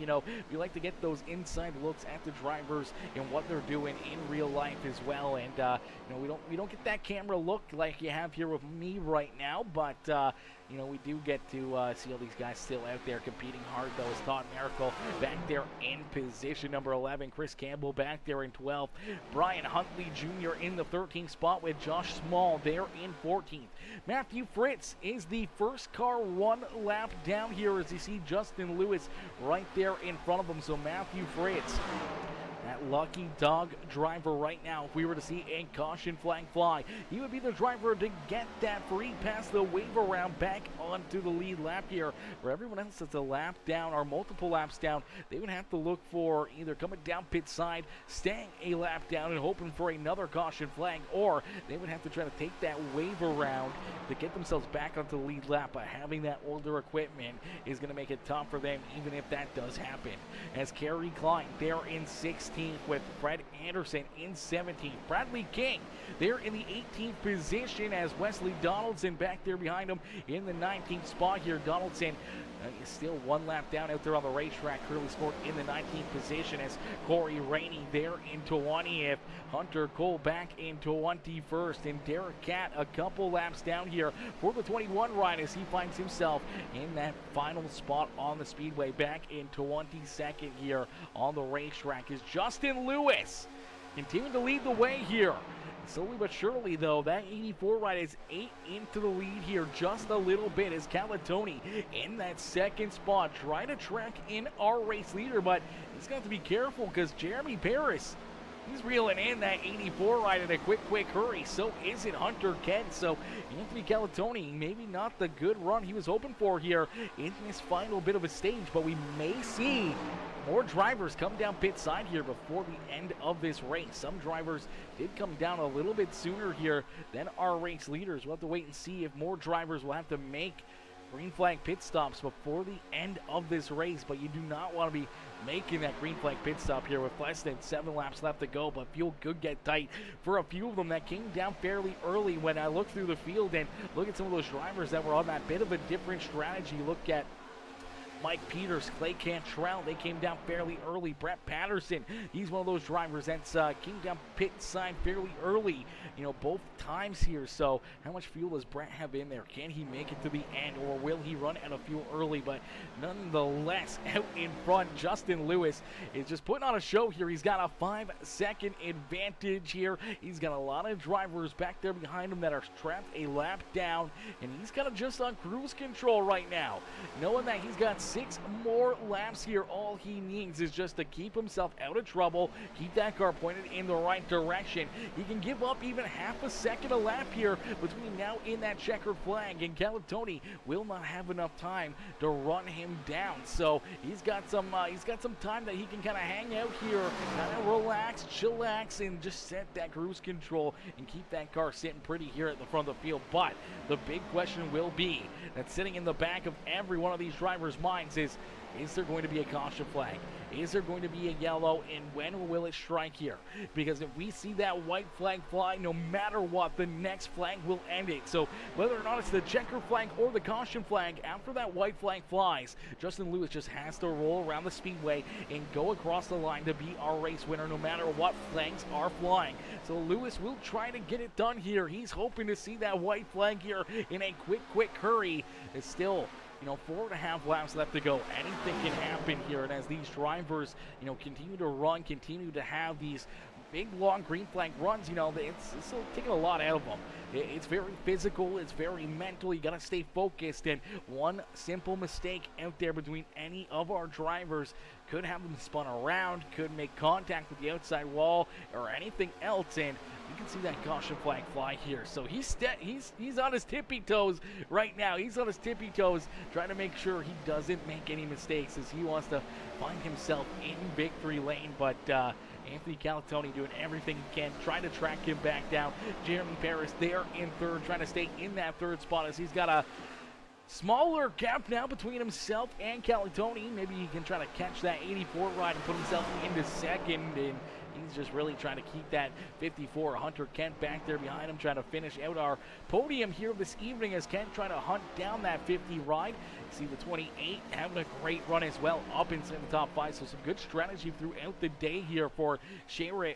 We like to get those inside looks at the drivers and what they're doing in real life as well. And we don't get that camera look like you have here with me right now, but we do get to see all these guys still out there competing hard, though. It's Todd Miracle back there in position number 11. Chris Campbell back there in 12th. Brian Huntley Jr. in the 13th spot with Josh Small there in 14th. Matthew Fritz is the first car one lap down here, as you see Justin Lewis right there in front of him. So Matthew Fritz, that lucky dog driver right now, if we were to see a caution flag fly, he would be the driver to get that free pass the wave around back onto the lead lap here. For everyone else that's a lap down or multiple laps down, they would have to look for either coming down pit side, staying a lap down and hoping for another caution flag, or they would have to try to take that wave around to get themselves back onto the lead lap. But having that older equipment is going to make it tough for them, even if that does happen. As Kerry Klein there in 16th with Fred Anderson in 17th. Bradley King there in the 18th position, as Wesley Donaldson back there behind him in the 19th spot here. Donaldson is still one lap down out there on the racetrack, currently scored in the 19th position, as Corey Rainey there in 20th. Hunter Cole back in 21st, and Derek Catt a couple laps down here for the 21 ride, as he finds himself in that final spot on the speedway back in 22nd here on the racetrack. Is Justin Lewis continuing to lead the way here. Slowly but surely, though, that 84 ride is 8 into the lead here, just a little bit, as Calatoni in that second spot, trying to track in our race leader, but he's got to be careful because Jeremy Paris, he's reeling in that 84 ride in a quick hurry. So is it Hunter Kent. So Anthony Calatoni, maybe not the good run he was hoping for here in this final bit of a stage, but we may see more drivers come down pit side here before the end of this race. Some drivers did come down a little bit sooner here than our race leaders. We'll have to wait and see if more drivers will have to make green flag pit stops before the end of this race, but you do not want to be making that green flag pit stop here with less than 7 laps left to go. But fuel could get tight for a few of them that came down fairly early. When I look through the field and look at some of those drivers that were on that bit of a different strategy, look at Mike Peters, Clay Cantrell, they came down fairly early. Brett Patterson, he's one of those drivers that's came down pit side fairly early, both times here. So how much fuel does Brett have in there? Can he make it to the end, or will he run out of fuel early? But nonetheless, out in front, Justin Lewis is just putting on a show here. He's got a 5-second advantage here. He's got a lot of drivers back there behind him that are trapped a lap down, and he's kind of just on cruise control right now, knowing that he's got 6 more laps here. All he needs is just to keep himself out of trouble, keep that car pointed in the right direction. He can give up even half a second a lap here between now and that checkered flag, and Calatoni will not have enough time to run him down. So he's got some time that he can kind of hang out here, kind of relax, chillax, and just set that cruise control and keep that car sitting pretty here at the front of the field. But the big question will be that sitting in the back of every one of these drivers' minds is there going to be a caution flag? Is there going to be a yellow, and when will it strike here? Because if we see that white flag fly, no matter what, the next flag will end it. So whether or not it's the checker flag or the caution flag, after that white flag flies, Justin Lewis just has to roll around the speedway and go across the line to be our race winner, no matter what flags are flying. So Lewis will try to get it done here. He's hoping to see that white flag here in a quick hurry. It's still 4.5 laps left to go. Anything can happen here, and as these drivers, continue to run, continue to have these big, long green flag runs, you know, it's still taking a lot out of them. It's very physical. It's very mental. You got to stay focused, and one simple mistake out there between any of our drivers could have them spun around, could make contact with the outside wall, or anything else, and you can see that caution flag fly here. So he's on his tippy toes right now. He's on his tippy toes, trying to make sure he doesn't make any mistakes as he wants to find himself in victory lane, but Anthony Calatoni doing everything he can, trying to track him back down. Jeremy Paris there in third, trying to stay in that third spot as he's got a smaller gap now between himself and Calatoni. Maybe he can try to catch that 84 ride and put himself into second, and he's just really trying to keep that 54. Hunter Kent back there behind him, trying to finish out our podium here this evening as Kent trying to hunt down that 50 ride. See the 28 having a great run as well, up inside the top 5. So some good strategy throughout the day here for Sharik.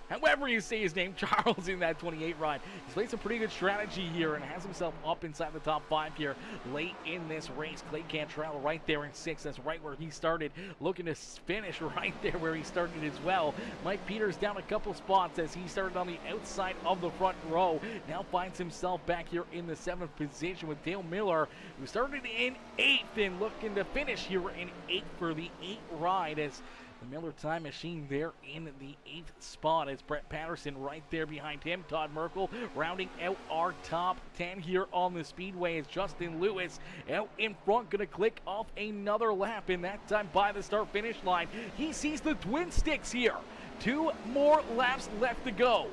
However you say his name, Charles, in that 28 ride. He's played some pretty good strategy here and has himself up inside the top 5 here late in this race. Clay Cantrell right there in 6th. That's right where he started, looking to finish right there where he started as well. Mike Peters down a couple spots as he started on the outside of the front row. Now finds himself back here in the 7th position with Dale Miller, who started in 8th and looking to finish here in 8th for the 8 ride as the Miller Time Machine there in the 8th spot as Brett Patterson right there behind him. Todd Merkel rounding out our top 10 here on the Speedway as Justin Lewis out in front, going to click off another lap, and that time by the start-finish line. He sees the twin sticks here. 2 more laps left to go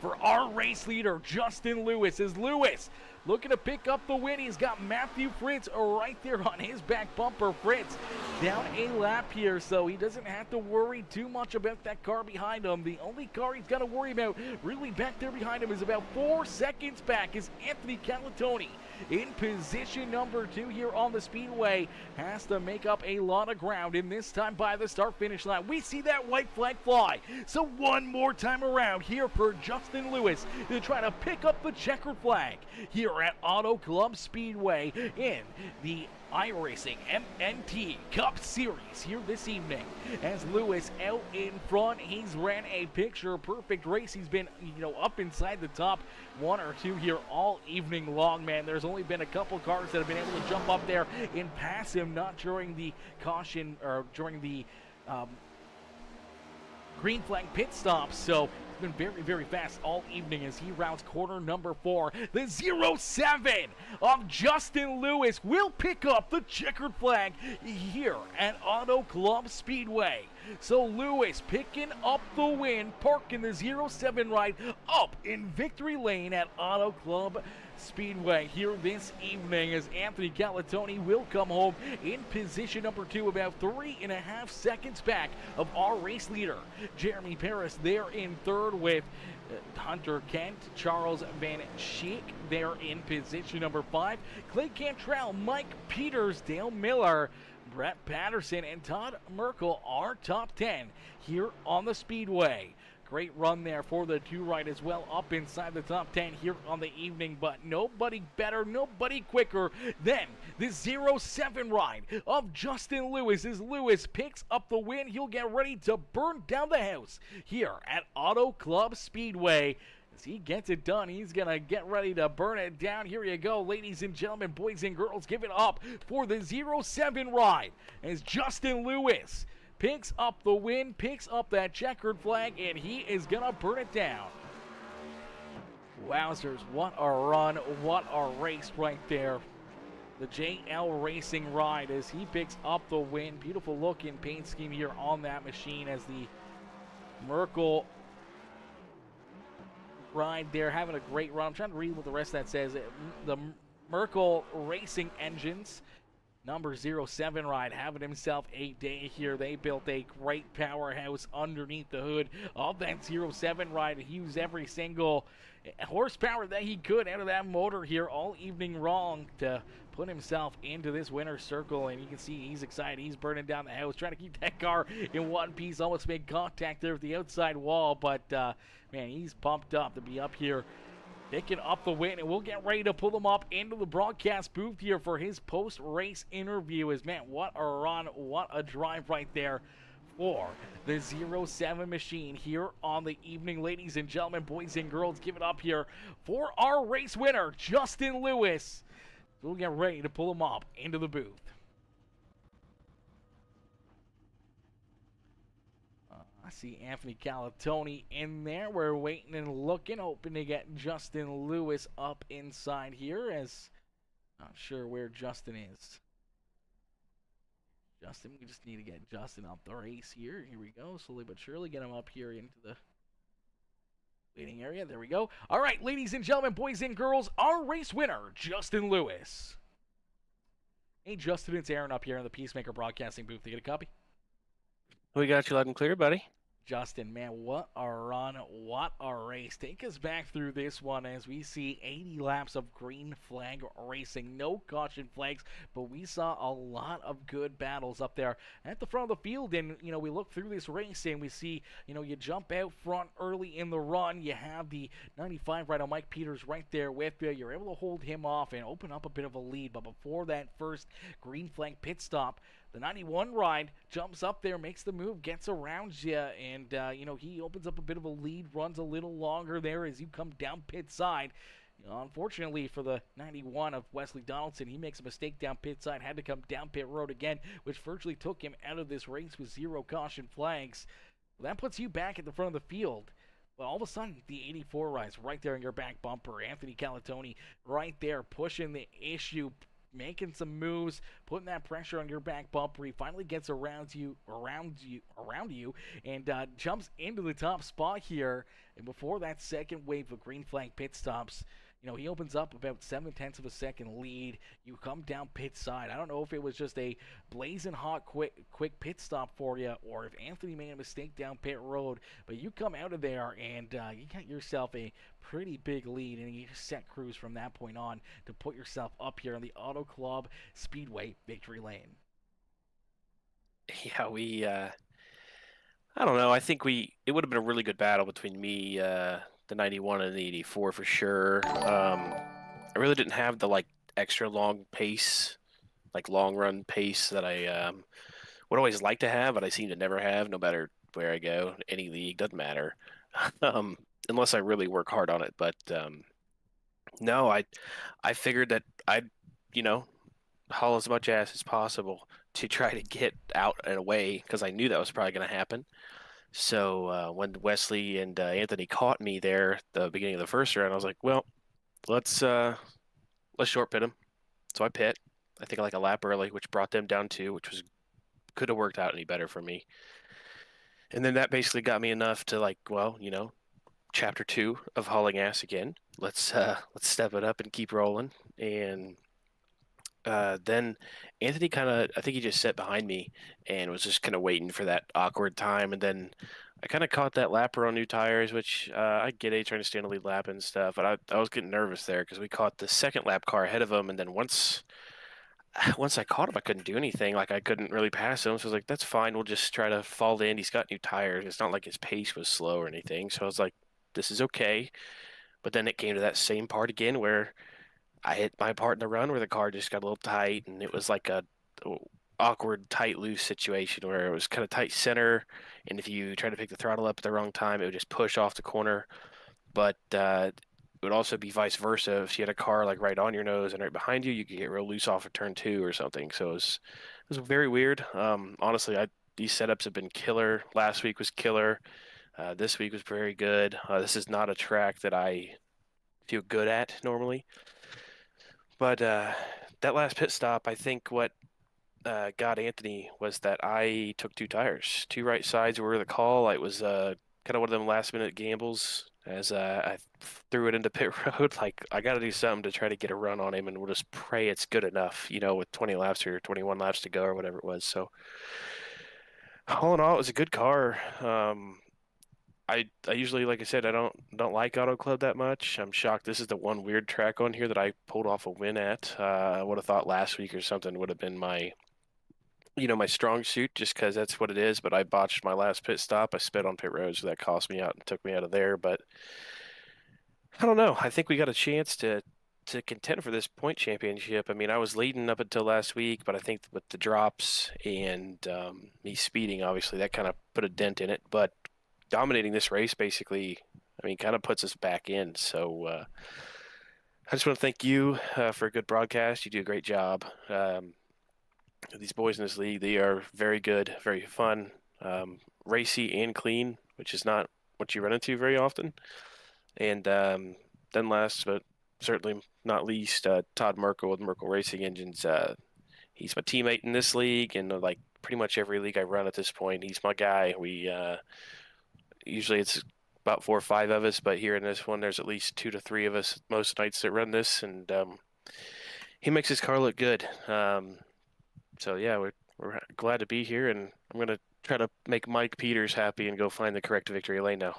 for our race leader, Justin Lewis, as Lewis looking to pick up the win. He's got Matthew Fritz right there on his back bumper. Fritz down a lap here, so he doesn't have to worry too much about that car behind him. The only car he's got to worry about really back there behind him is about 4 seconds back is Anthony Calatoni in position number 2 here on the Speedway. Has to make up a lot of ground, and this time by the start-finish line, we see that white flag fly. So one more time around here for Justin Lewis to try to pick up the checkered flag here at Auto Club Speedway in the iRacing MNT Cup Series here this evening. As Lewis out in front, he's ran a picture-perfect race. He's been, up inside the top 1 or 2 here all evening long, man. There's only been a couple cars that have been able to jump up there and pass him, not during the caution or during the green flag pit stop. So it's been very, very fast all evening as he rounds corner number 4. The 07 of Justin Lewis will pick up the checkered flag here at Auto Club Speedway. So Lewis picking up the win, parking the 07 ride up in victory lane at Auto Club Speedway here this evening as Anthony Calatoni will come home in position number 2, about 3.5 seconds back of our race leader, Jeremy Paris, there in 3rd with Hunter Kent, Charles Van Schick there in position number 5, Clay Cantrell, Mike Peters, Dale Miller, Brett Patterson, and Todd Merkel are top 10 here on the Speedway. Great run there for the 2 ride as well, up inside the top 10 here on the evening, but nobody better, nobody quicker than the 07 ride of Justin Lewis. As Lewis picks up the win, he'll get ready to burn down the house here at Auto Club Speedway. As he gets it done, he's going to get ready to burn it down. Here you go, ladies and gentlemen, boys and girls, give it up for the 07 ride as Justin Lewis picks up the win, picks up that checkered flag, and he is going to burn it down. Wowzers, what a run, what a race right there. The JL Racing ride as he picks up the win. Beautiful looking paint scheme here on that machine as the Merkel ride there, having a great run. I'm trying to read what the rest of that says. The Merkel Racing engines, number 07 ride, having himself a day here. They built a great powerhouse underneath the hood of that 07 ride. He used every single horsepower that he could out of that motor here all evening long to put himself into this winner's circle, and you can see he's excited. He's burning down the house, trying to keep that car in one piece. Almost made contact there with the outside wall, but man, he's pumped up to be up here picking up the win, and we'll get ready to pull him up into the broadcast booth here for his post-race interview. As man, what a run, what a drive right there for the 07 machine here on the evening. Ladies and gentlemen, boys and girls, give it up here for our race winner, Justin Lewis. We'll get ready to pull him up into the booth. I see Anthony Calatoni in there. We're waiting and looking, hoping to get Justin Lewis up inside here, as not sure where Justin is. Justin, we just need to get Justin up the race here. Here we go. Slowly but surely get him up here into the waiting area. There we go. All right, ladies and gentlemen, boys and girls, our race winner, Justin Lewis. Hey, Justin, it's Aaron up here in the PeaceMaker broadcasting booth. You get a copy? We got you loud and clear, buddy. Justin, man, what a run, what a race. Take us back through this one as we see 80 laps of green flag racing. No caution flags, but we saw a lot of good battles up there at the front of the field. And, you know, we look through this race and we see, you know, you jump out front early in the run. You have the 95 rider Mike Peters right there with you. You're able to hold him off and open up a bit of a lead. But before that first green flag pit stop, the 91 ride jumps up there, makes the move, gets around you, and, you know, he opens up a bit of a lead, runs a little longer there as you come down pit side. You know, unfortunately for the 91 of Wesley Donaldson, he makes a mistake down pit side, had to come down pit road again, which virtually took him out of this race with 0 caution flags. Well, that puts you back at the front of the field. Well, all of a sudden, the 84 rides right there in your back bumper. Anthony Calatoni right there pushing the issue, making some moves, putting that pressure on your back bumper. He finally gets around you, and jumps into the top spot here. And before that second wave of green flag pit stops, you know, he opens up about 7/10 of a second lead. You come down pit side. I don't know if it was just a blazing hot, quick pit stop for you, or if Anthony made a mistake down pit road. But you come out of there and you got yourself a pretty big lead, and you set cruise from that point on to put yourself up here on the Auto Club Speedway victory lane. Yeah, I don't know. I think it would have been a really good battle between me, the 91 and the 84 for sure. I really didn't have the like extra long pace, like long run pace that I would always like to have, but I seem to never have, no matter where I go, any league, doesn't matter, um, unless I really work hard on it. But no, I figured that I'd, you know, haul as much ass as possible to try to get out and away because I knew that was probably going to happen. So when Wesley and Anthony caught me there at the beginning of the first round, I was like, well, let's short pit them. So I pit. I think like a lap early, which brought them down 2, which was could have worked out any better for me. And then that basically got me enough to like, well, you know, chapter 2 of hauling ass again. Let's step it up and keep rolling. And then Anthony I think he just sat behind me and was just kind of waiting for that awkward time. And then I kind of caught that lapper on new tires, which I get it, trying to stay on the lead lap and stuff. But I was getting nervous there because we caught the second lap car ahead of him. And then once I caught him, I couldn't do anything. Like I couldn't really pass him. So I was like, that's fine. We'll just try to fall in. He's got new tires. It's not like his pace was slow or anything. So I was like, this is okay. But then it came to that same part again where I hit my part in the run where the car just got a little tight, and it was like a awkward tight loose situation where it was kind of tight center, and if you try to pick the throttle up at the wrong time, it would just push off the corner. But it would also be vice versa. If you had a car like right on your nose and right behind you, you could get real loose off of turn 2 or something. So it was very weird. Honestly, these setups have been killer. Last week was killer. This week was very good. This is not a track that I feel good at normally. But that last pit stop, I think what got Anthony was that I took 2 tires. 2 right sides were the call. It was kind of one of them last minute gambles as I threw it into pit road. Like, I got to do something to try to get a run on him, and we'll just pray it's good enough, you know, with 20 laps or 21 laps to go or whatever it was. So, all in all, it was a good car. I usually, like I said, I don't like Auto Club that much. I'm shocked this is the one weird track on here that I pulled off a win at. I would have thought last week or something would have been my, you know, my strong suit, just because that's what it is. But I botched my last pit stop. I sped on pit road, so that cost me out and took me out of there. But I don't know. I think we got a chance to contend for this point championship. I mean, I was leading up until last week, but I think with the drops and me speeding, obviously that kind of put a dent in it. But dominating this race basically, I mean, kind of puts us back in. So I just want to thank you for a good broadcast. You do a great job. These boys in this league, they are very good, very fun, racy and clean, which is not what you run into very often. And then last but certainly not least, Todd Merkel with Merkel Racing Engines. He's my teammate in this league, and like pretty much every league I run at this point, he's my guy. We usually it's about 4 or 5 of us, but here in this one, there's at least 2 to 3 of us most nights that run this, and he makes his car look good. So yeah, we're glad to be here, and I'm gonna try to make Mike Peters happy and go find the correct victory lane now.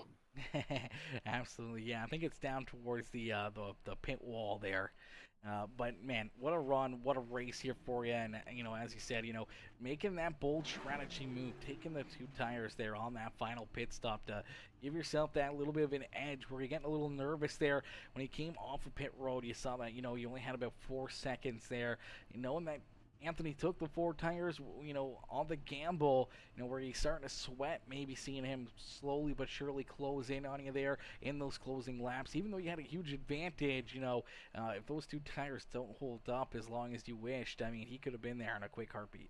Absolutely, yeah. I think it's down towards the pit wall there. But man, what a run, what a race here for you. And as you said, making that bold strategy move, taking the 2 tires there on that final pit stop to give yourself that little bit of an edge where you're getting a little nervous there when you came off of pit road. You saw that you only had about 4 seconds there, knowing that Anthony took the 4 tires, on the gamble, where he's starting to sweat, maybe seeing him slowly but surely close in on you there in those closing laps. Even though you had a huge advantage, if those 2 tires don't hold up as long as you wished, I mean, he could have been there in a quick heartbeat.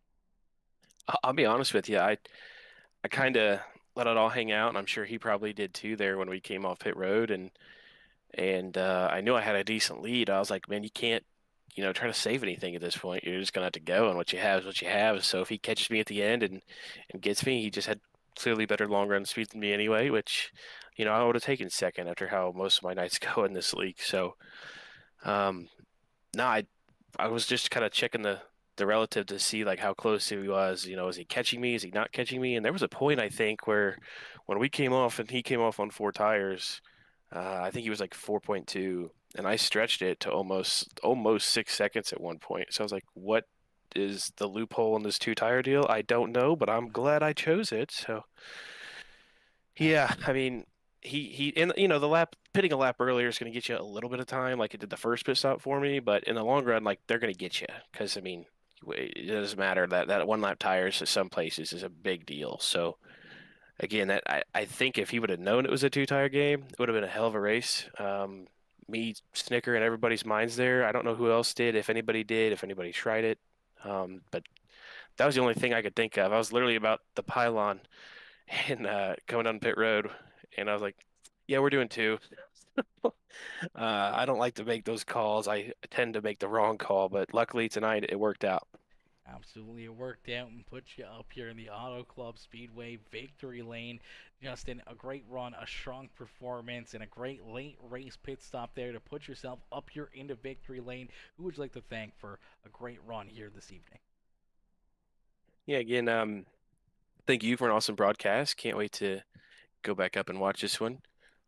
I'll be honest with you, I kind of let it all hang out, and I'm sure he probably did too there when we came off pit road, and I knew I had a decent lead. I was like, man, you can't, try to save anything at this point. You're just gonna have to go, and what you have is what you have. So if he catches me at the end and gets me, he just had clearly better long run speed than me anyway, which, I would have taken second after how most of my nights go in this league. So, um, no, I was just kind of checking the relative to see like how close he was. Is he catching me? Is he not catching me? And there was a point I think where when we came off and he came off on 4 tires, I think he was like 4.2, and I stretched it to almost 6 seconds at one point. So I was like, what is the loophole in this 2 tire deal? I don't know, but I'm glad I chose it. So yeah, I Absolutely. mean, he and the lap pitting a lap earlier is going to get you a little bit of time, like it did the first pit stop for me. But in the long run, like they're going to get you because I mean, it doesn't matter that one lap tires at some places is a big deal. So again, that I think if he would have known it was a 2 tire game, it would have been a hell of a race. Me, Snicker, and everybody's minds there. I don't know who else did, if anybody tried it. But that was the only thing I could think of. I was literally about the pylon and coming down pit road, and I was like, "Yeah, we're doing two." I don't like to make those calls. I tend to make the wrong call, but luckily tonight it worked out. Absolutely, it worked out and put you up here in the Auto Club Speedway victory lane. Justin, a great run, a strong performance, and a great late race pit stop there to put yourself up here into victory lane. Who would you like to thank for a great run here this evening? Yeah, again, thank you for an awesome broadcast. Can't wait to go back up and watch this one.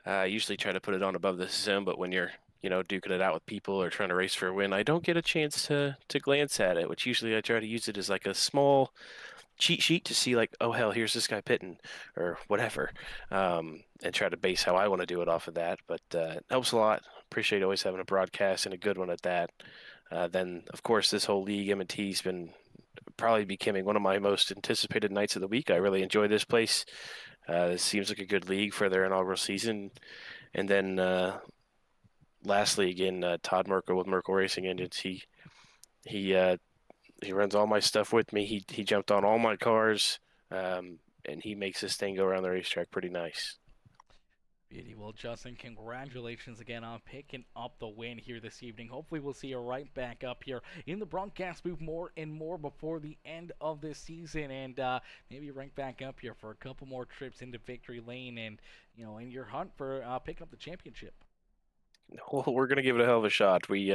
I usually try to put it on above the sim, but when you're, duking it out with people or trying to race for a win, I don't get a chance to glance at it, which usually I try to use it as like a small cheat sheet to see like, oh hell, here's this guy pitting or whatever, and try to base how I want to do it off of that. But it helps a lot. Appreciate always having a broadcast and a good one at that. Then of course this whole league M&T's been probably becoming one of my most anticipated nights of the week. I really enjoy this place. This seems like a good league for their inaugural season. And then lastly, again, Todd Merkel with Merkel Racing Engines. He uh, he runs all my stuff with me. He jumped on all my cars, and he makes this thing go around the racetrack pretty nice. Beauty. Well, Justin, congratulations again on picking up the win here this evening. Hopefully, we'll see you right back up here in the broadcast booth more and more before the end of this season, and maybe rank back up here for a couple more trips into victory lane, and in your hunt for picking up the championship. Well, we're gonna give it a hell of a shot. We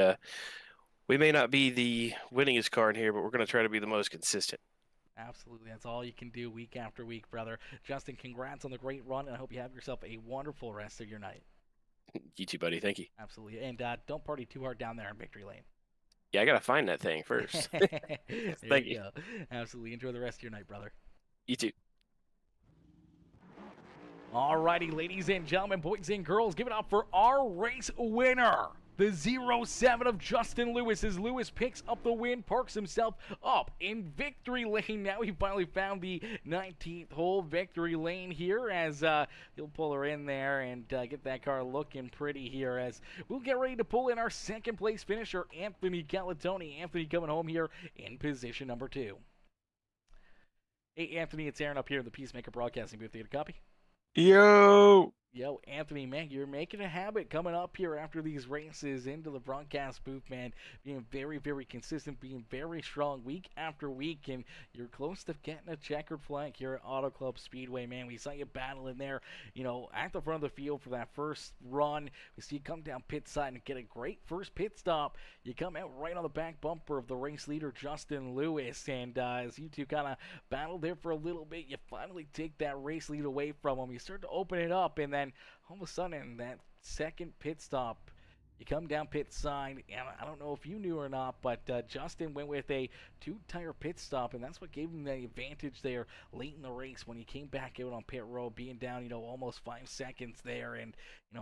may not be the winningest car in here, but we're gonna try to be the most consistent. Absolutely, that's all you can do week after week, brother. Justin, congrats on the great run, and I hope you have yourself a wonderful rest of your night. You too, buddy. Thank you. Absolutely, and don't party too hard down there in victory lane. Yeah, I gotta find that thing first. There Thank you you. go. Absolutely, enjoy the rest of your night, brother. You too. Alrighty, ladies and gentlemen, boys and girls, give it up for our race winner. The 07 of Justin Lewis as Lewis picks up the win, parks himself up in victory lane. Now he finally found the 19th hole victory lane here as he'll pull her in there and get that car looking pretty here as we'll get ready to pull in our second place finisher, Anthony Galatoni. Anthony coming home here in position number 2. Hey, Anthony, it's Aaron up here in the PeaceMaker broadcasting booth. You get a copy? Yo. Yo, Anthony, man, you're making a habit coming up here after these races into the broadcast booth, man. Being very, very consistent, being very strong week after week, and you're close to getting a checkered flag here at Auto Club Speedway, man. We saw you battle in there, at the front of the field for that first run. We see you come down pit side and get a great first pit stop. You come out right on the back bumper of the race leader, Justin Lewis, and as you two kind of battled there for a little bit, you finally take that race lead away from him. You start to open it up, and then all of a sudden, that second pit stop, you come down pit side, and I don't know if you knew or not, but Justin went with a two-tire pit stop, and that's what gave him the advantage there late in the race when he came back out on pit road, being down, almost 5 seconds there, and,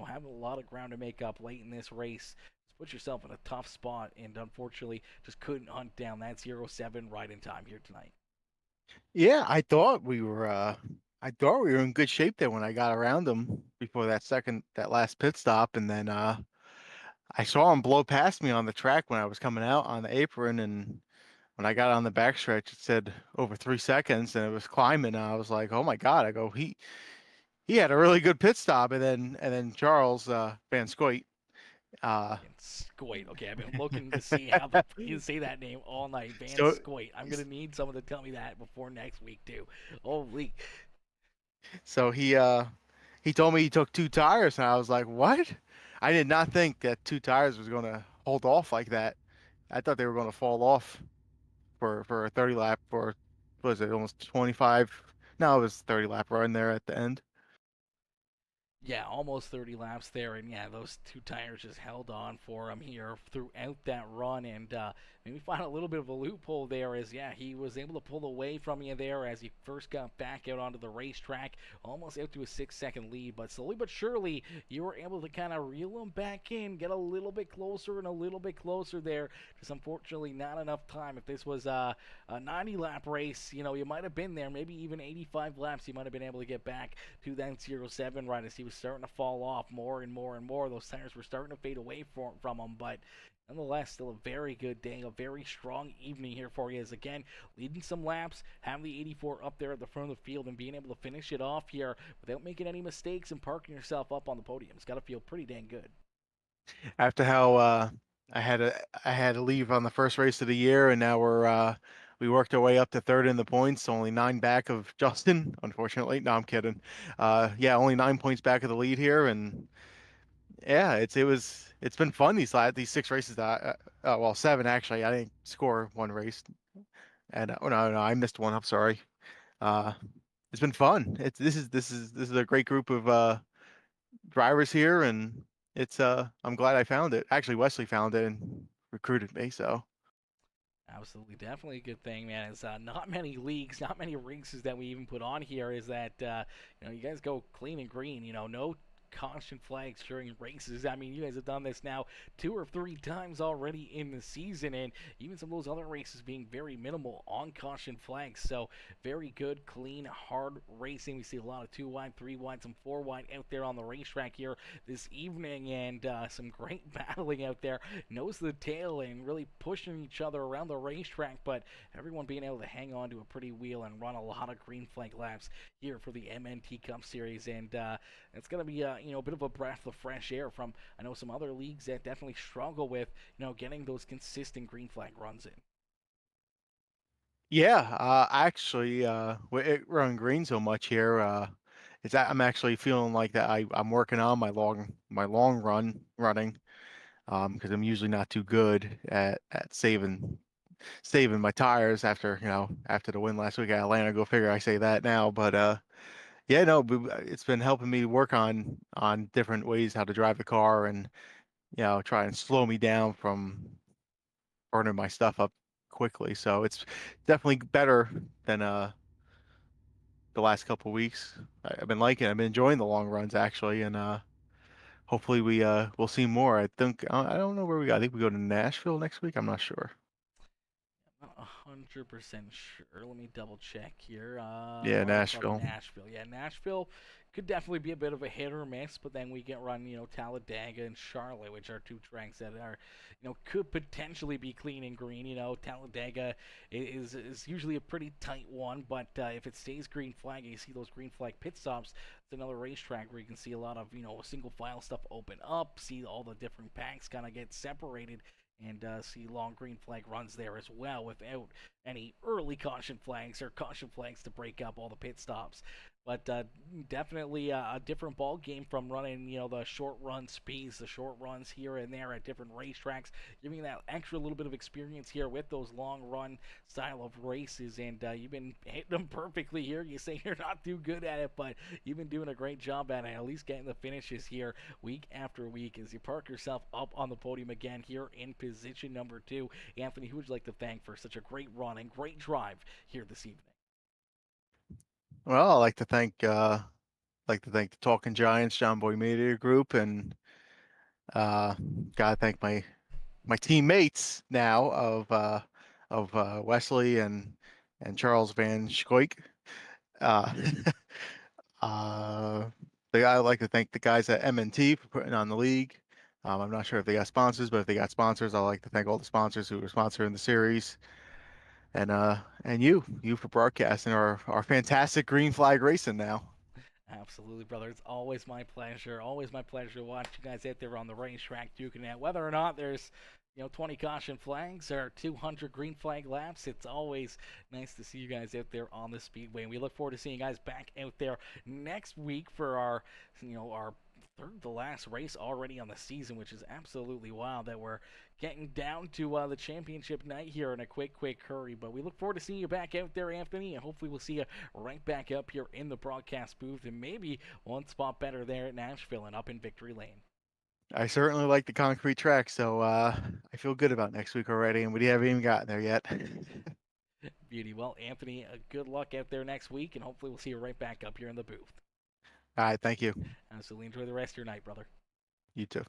having a lot of ground to make up late in this race. Just put yourself in a tough spot, and unfortunately, just couldn't hunt down that 07 right in time here tonight. Yeah, I thought we were in good shape there when I got around them before that last pit stop, and then I saw him blow past me on the track when I was coming out on the apron, and when I got on the backstretch, it said over 3 seconds, and it was climbing. And I was like, oh my God! I go, he had a really good pit stop, and then Charles Van Scoit. Uh, Van Scoit. Okay, I've been looking to see how the you say that name all night. Van so Scoit. I'm gonna need someone to tell me that before next week too. Holy. so he told me he took 2 tires, and I was like, what? I did not think that 2 tires was gonna hold off like that. I thought they were gonna fall off for a 30 lap or was it almost 25? No, it was 30 lap run there at the end. Yeah, almost 30 laps there, and yeah, those two tires just held on for him here throughout that run, and maybe find a little bit of a loophole there as, yeah, he was able to pull away from you there as he first got back out onto the racetrack, almost out to a 6-second lead, but slowly but surely, you were able to kind of reel him back in, get a little bit closer and a little bit closer there, just unfortunately not enough time. If this was a 90-lap race, you might have been there, maybe even 85 laps, you might have been able to get back to that 07 right as he was starting to fall off more and more and more. Those tires were starting to fade away from him, but nonetheless, still a very good day, a very strong evening here for you. As again, leading some laps, having the 84 up there at the front of the field, and being able to finish it off here without making any mistakes and parking yourself up on the podium. It's got to feel pretty dang good. After how I had to leave on the first race of the year, and now we worked our way up to third in the points, only 9 back of Justin, unfortunately. No, I'm kidding. Yeah, only 9 points back of the lead here, and yeah, it's been fun these 6 races that well, 7 actually. I didn't score one race, and oh no, I missed one. I'm sorry. Uh, it's been fun. This is a great group of drivers here, and I'm glad I found it. Actually, Wesley found it and recruited me, so. Absolutely, definitely a good thing, man. It's not many leagues, not many races that we even put on here. Is that you guys go clean and green. No caution flags during races. I mean, you guys have done this now 2 or 3 times already in the season, and even some of those other races being very minimal on caution flags. So very good, clean, hard racing. We see a lot of 2 wide, 3 wide, some 4 wide out there on the racetrack here this evening, and some great battling out there, nose to the tail, and really pushing each other around the racetrack. But everyone being able to hang on to a pretty wheel and run a lot of green flag laps here for the MNT Cup Series, and it's going to be a bit of a breath of fresh air from, I know, some other leagues that definitely struggle with getting those consistent green flag runs in. Yeah, actually, with it running green so much here, I'm actually feeling like that I'm working on my long running, because I'm usually not too good at saving my tires after the win last week at Atlanta. Go figure, I say that now, but yeah, no, it's been helping me work on different ways how to drive the car, and try and slow me down from burning my stuff up quickly. So it's definitely better than the last couple weeks. I've been liking it. I've been enjoying the long runs actually, and hopefully we'll see more. I think I don't know where we go. I think we go to Nashville next week. I'm not sure. Not 100% sure. Let me double check here. Yeah, Auto Club Nashville. Nashville. Yeah, Nashville could definitely be a bit of a hit or miss, but then we get run, Talladega and Charlotte, which are two tracks that are, could potentially be clean and green. Talladega is usually a pretty tight one, but if it stays green flag, you see those green flag pit stops. It's another racetrack where you can see a lot of, single file stuff open up, see all the different packs kind of get separated, and see long green flag runs there as well without any early caution flags or caution flags to break up all the pit stops. But definitely a different ball game from running, the short run speeds, the short runs here and there at different racetracks, giving that extra little bit of experience here with those long run style of races. And you've been hitting them perfectly here. You say you're not too good at it, but you've been doing a great job at it, at least getting the finishes here week after week as you park yourself up on the podium again here in position number 2. Anthony, who would you like to thank for such a great run and great drive here this evening? Well, I'd like to thank the Talking Giants, John Boy Media Group, and uh, gotta thank my teammates now of Wesley and Charles Van Schoik. Uh, uh, I'd like to thank the guys at MNT for putting on the league. I'm not sure if they got sponsors, but if they got sponsors, I'd like to thank all the sponsors who were sponsoring the series. And you for broadcasting our fantastic green flag racing now. Absolutely, brother. It's always my pleasure. Always my pleasure to watch you guys out there on the racetrack duking it out. Whether or not there's 20 caution flags or 200 green flag laps, it's always nice to see you guys out there on the speedway. And we look forward to seeing you guys back out there next week for our third to last race already on the season, which is absolutely wild that we're getting down to the championship night here in a quick hurry. But we look forward to seeing you back out there, Anthony, and hopefully we'll see you right back up here in the broadcast booth and maybe one spot better there at Nashville and up in Victory Lane. I certainly like the concrete track, so I feel good about next week already, and we haven't even gotten there yet. Beauty. Well, Anthony, good luck out there next week, and hopefully we'll see you right back up here in the booth. All right, thank you. Absolutely. Enjoy the rest of your night, brother. You too.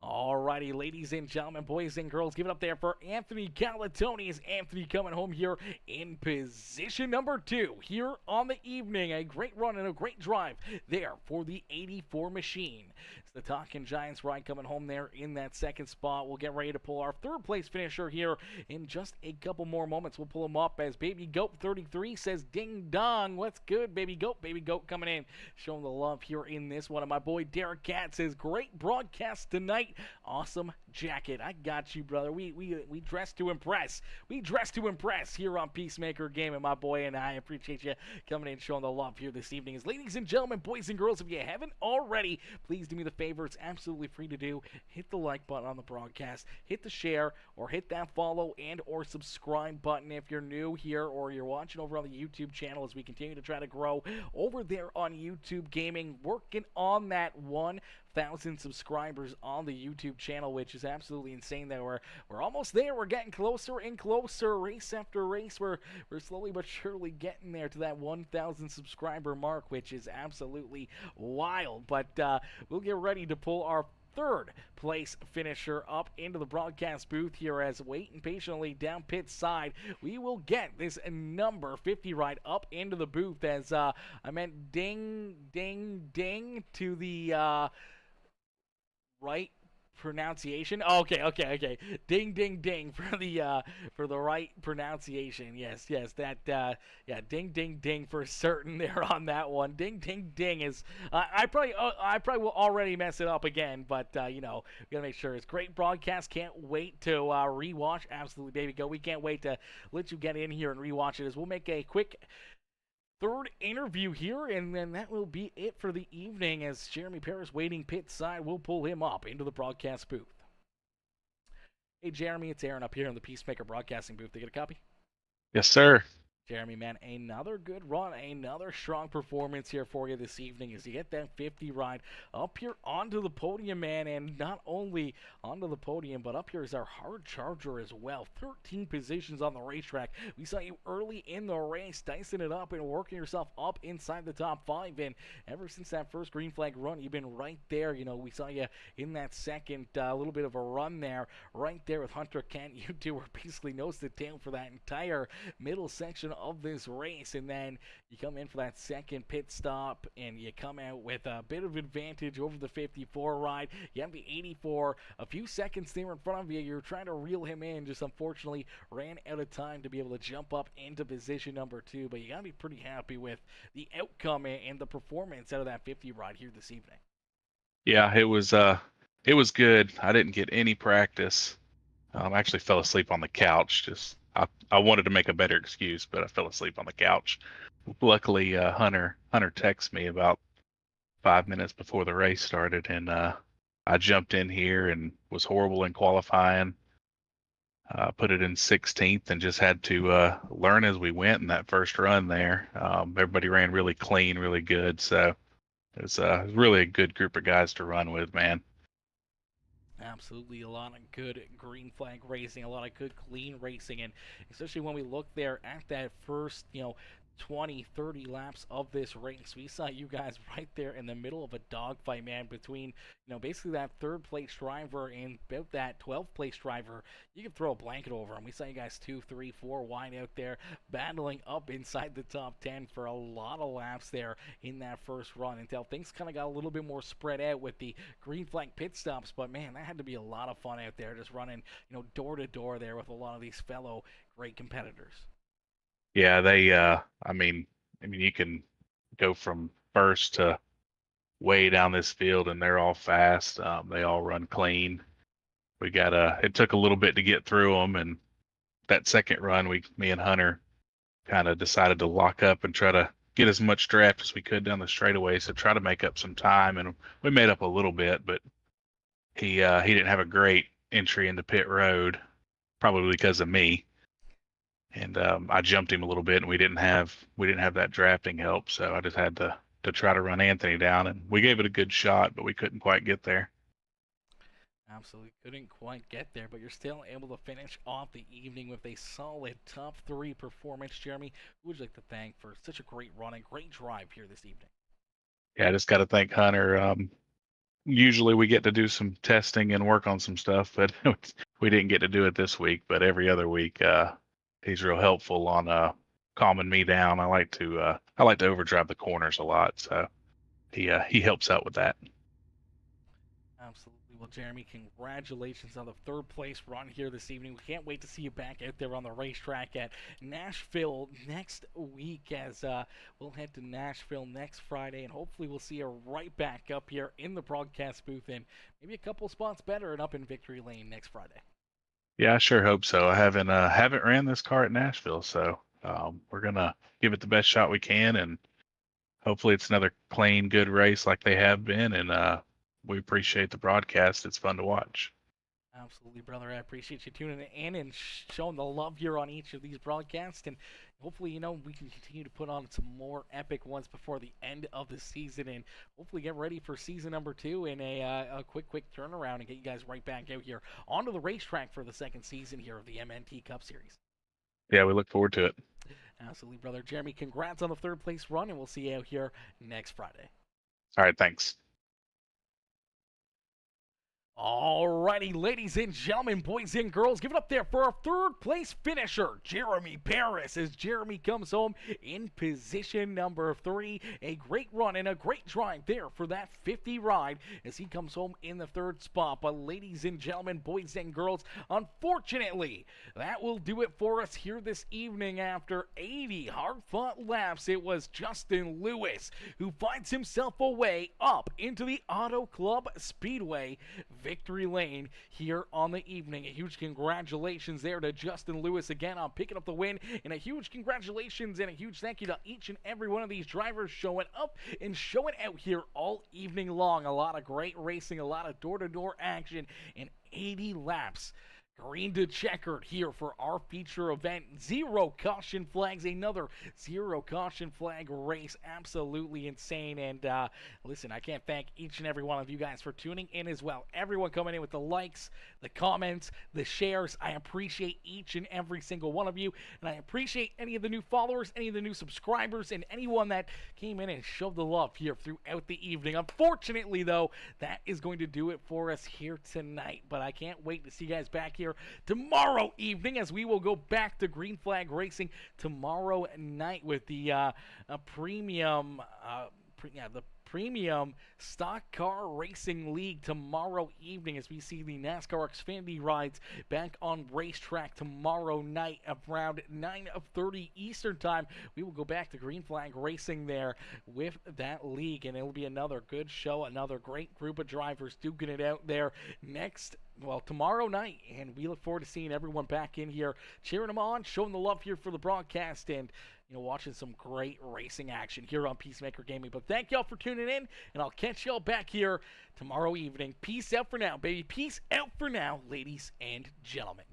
Alrighty, ladies and gentlemen, boys and girls, give it up there for Anthony Galatoni. As Anthony coming home here in position number 2 here on the evening. A great run and a great drive there for the 84 machine. It's the Talking Giants ride coming home there in that second spot. We'll get ready to pull our third place finisher here in just a couple more moments. We'll pull him up as Baby Goat 33 says ding dong. What's good, Baby Goat? Baby Goat coming in, showing the love here in this one. And my boy Derek Cat says great broadcast tonight. Awesome jacket. I got you, brother. We dress to impress. We dress to impress here on PeaceMaker Gaming, my boy, and I appreciate you coming in and showing the love here this evening. As ladies and gentlemen, boys and girls, if you haven't already, please do me the favor. It's absolutely free to do. Hit the like button on the broadcast, hit the share, or hit that follow and or subscribe button if you're new here or you're watching over on the YouTube channel as we continue to try to grow over there on YouTube Gaming, working on that 1,000 subscribers on the YouTube channel, which is absolutely insane that we're almost there. We're getting closer and closer, race after race. We're slowly but surely getting there to that 1,000 subscriber mark, which is absolutely wild. But we'll get ready to pull our third place finisher up into the broadcast booth here as waiting patiently down pit side. We will get this number 50 ride up into the booth as I meant ding, ding, ding to the right pronunciation. Okay. Ding, ding, ding for the right pronunciation. Yes, that yeah, ding, ding, ding for certain there on that one. Ding, ding, ding is I probably will already mess it up again, but we gotta make sure it's great broadcast. Can't wait to rewatch. Absolutely, baby, go. We can't wait to let you get in here and rewatch it as we'll make a quick third interview here, and then that will be it for the evening as Jeremy Paris waiting pit side. We'll pull him up into the broadcast booth. Hey, Jeremy, it's Aaron up here in the PeaceMaker broadcasting booth. Did you get a copy? Yes, sir. Jeremy, man, another good run, another strong performance here for you this evening as you get that 50 ride up here onto the podium, man, and not only onto the podium, but up here is our hard charger as well. 13 positions on the racetrack. We saw you early in the race, dicing it up and working yourself up inside the top 5, and ever since that first green flag run, you've been right there. You know, we saw you in that second little bit of a run there, right there with Hunter Kent. You two were basically nose to tail for that entire middle section of this race, and then you come in for that second pit stop and you come out with a bit of advantage over the 54 ride. You have the 84 a few seconds there in front of you. You're trying to reel him in, just unfortunately ran out of time to be able to jump up into position number 2, but you gotta be pretty happy with the outcome and the performance out of that 50 ride here this evening. Yeah, it was good. I didn't get any practice. I actually fell asleep on the couch. I wanted to make a better excuse, but I fell asleep on the couch. Luckily, Hunter texted me about 5 minutes before the race started, and I jumped in here and was horrible in qualifying. Put it in 16th and just had to learn as we went in that first run there. Everybody ran really clean, really good. So it was really a good group of guys to run with, man. Absolutely, a lot of good green flag racing, a lot of good clean racing, and especially when we look there at that first, 20, 30 laps of this race, we saw you guys right there in the middle of a dogfight, man, between, basically that third place driver and about that 12th place driver. You could throw a blanket over them. We saw you guys 2, 3, 4 wide out there battling up inside the top 10 for a lot of laps there in that first run until things kind of got a little bit more spread out with the green flag pit stops. But man, that had to be a lot of fun out there just running, door to door there with a lot of these fellow great competitors. Yeah, I mean, you can go from first to way down this field, and they're all fast. They all run clean. It took a little bit to get through them, and that second run, me and Hunter kind of decided to lock up and try to get as much draft as we could down the straightaway, so try to make up some time, and we made up a little bit, but he didn't have a great entry into pit road, probably because of me. And I jumped him a little bit, and we didn't have that drafting help, so I just had to try to run Anthony down, and we gave it a good shot, but we couldn't quite get there. Absolutely couldn't quite get there, but you're still able to finish off the evening with a solid top 3 performance. Jeremy, who would you like to thank for such a great run and great drive here this evening? Yeah, I just got to thank Hunter. Usually we get to do some testing and work on some stuff, but we didn't get to do it this week. But every other week, he's real helpful on calming me down. I like to overdrive the corners a lot, so he helps out with that. Absolutely. Well, Jeremy, congratulations on the third place run here this evening. We can't wait to see you back out there on the racetrack at Nashville next week as we'll head to Nashville next Friday, and hopefully we'll see you right back up here in the broadcast booth and maybe a couple spots better and up in Victory Lane next Friday. Yeah, I sure hope so. I haven't ran this car at Nashville, so we're gonna give it the best shot we can, and hopefully it's another clean, good race like they have been, and we appreciate the broadcast. It's fun to watch. Absolutely, brother. I appreciate you tuning in and showing the love here on each of these broadcasts. And hopefully, we can continue to put on some more epic ones before the end of the season. And hopefully get ready for season number 2 in a quick turnaround and get you guys right back out here onto the racetrack for the second season here of the MNT Cup Series. Yeah, we look forward to it. Absolutely, brother. Jeremy, congrats on the third place run, and we'll see you out here next Friday. All right, thanks. Alrighty, ladies and gentlemen, boys and girls, give it up there for our third place finisher, Jeremy Paris, as Jeremy comes home in position number 3. A great run and a great drive there for that 50 ride as he comes home in the third spot. But ladies and gentlemen, boys and girls, unfortunately, that will do it for us here this evening. After 80 hard-fought laps, it was Justin Lewis who finds himself a way up into the Auto Club Speedway Victory Lane here on the evening. A huge congratulations there to Justin Lewis again on picking up the win, and a huge congratulations and a huge thank you to each and every one of these drivers showing up and showing out here all evening long. A lot of great racing, a lot of door-to-door action, and 80 laps. green to checkered here for our feature event. 0 caution flags, another 0 caution flag race. Absolutely insane. And listen, I can't thank each and every one of you guys for tuning in as well. Everyone coming in with the likes, the comments, the shares. I appreciate each and every single one of you. And I appreciate any of the new followers, any of the new subscribers, and anyone that came in and showed the love here throughout the evening. Unfortunately, though, that is going to do it for us here tonight. But I can't wait to see you guys back here tomorrow evening, as we will go back to green flag racing tomorrow night with the premium Stock Car Racing League tomorrow evening, as we see the NASCAR Xfinity rides back on racetrack tomorrow night around 9:30 Eastern time. We will go back to green flag racing there with that league, and it'll be another good show, another great group of drivers duking it out there tomorrow night, and we look forward to seeing everyone back in here, cheering them on, showing the love here for the broadcast, and watching some great racing action here on PeaceMaker Gaming. But thank y'all for tuning in, and I'll catch y'all back here tomorrow evening. Peace out for now, baby. Peace out for now, ladies and gentlemen.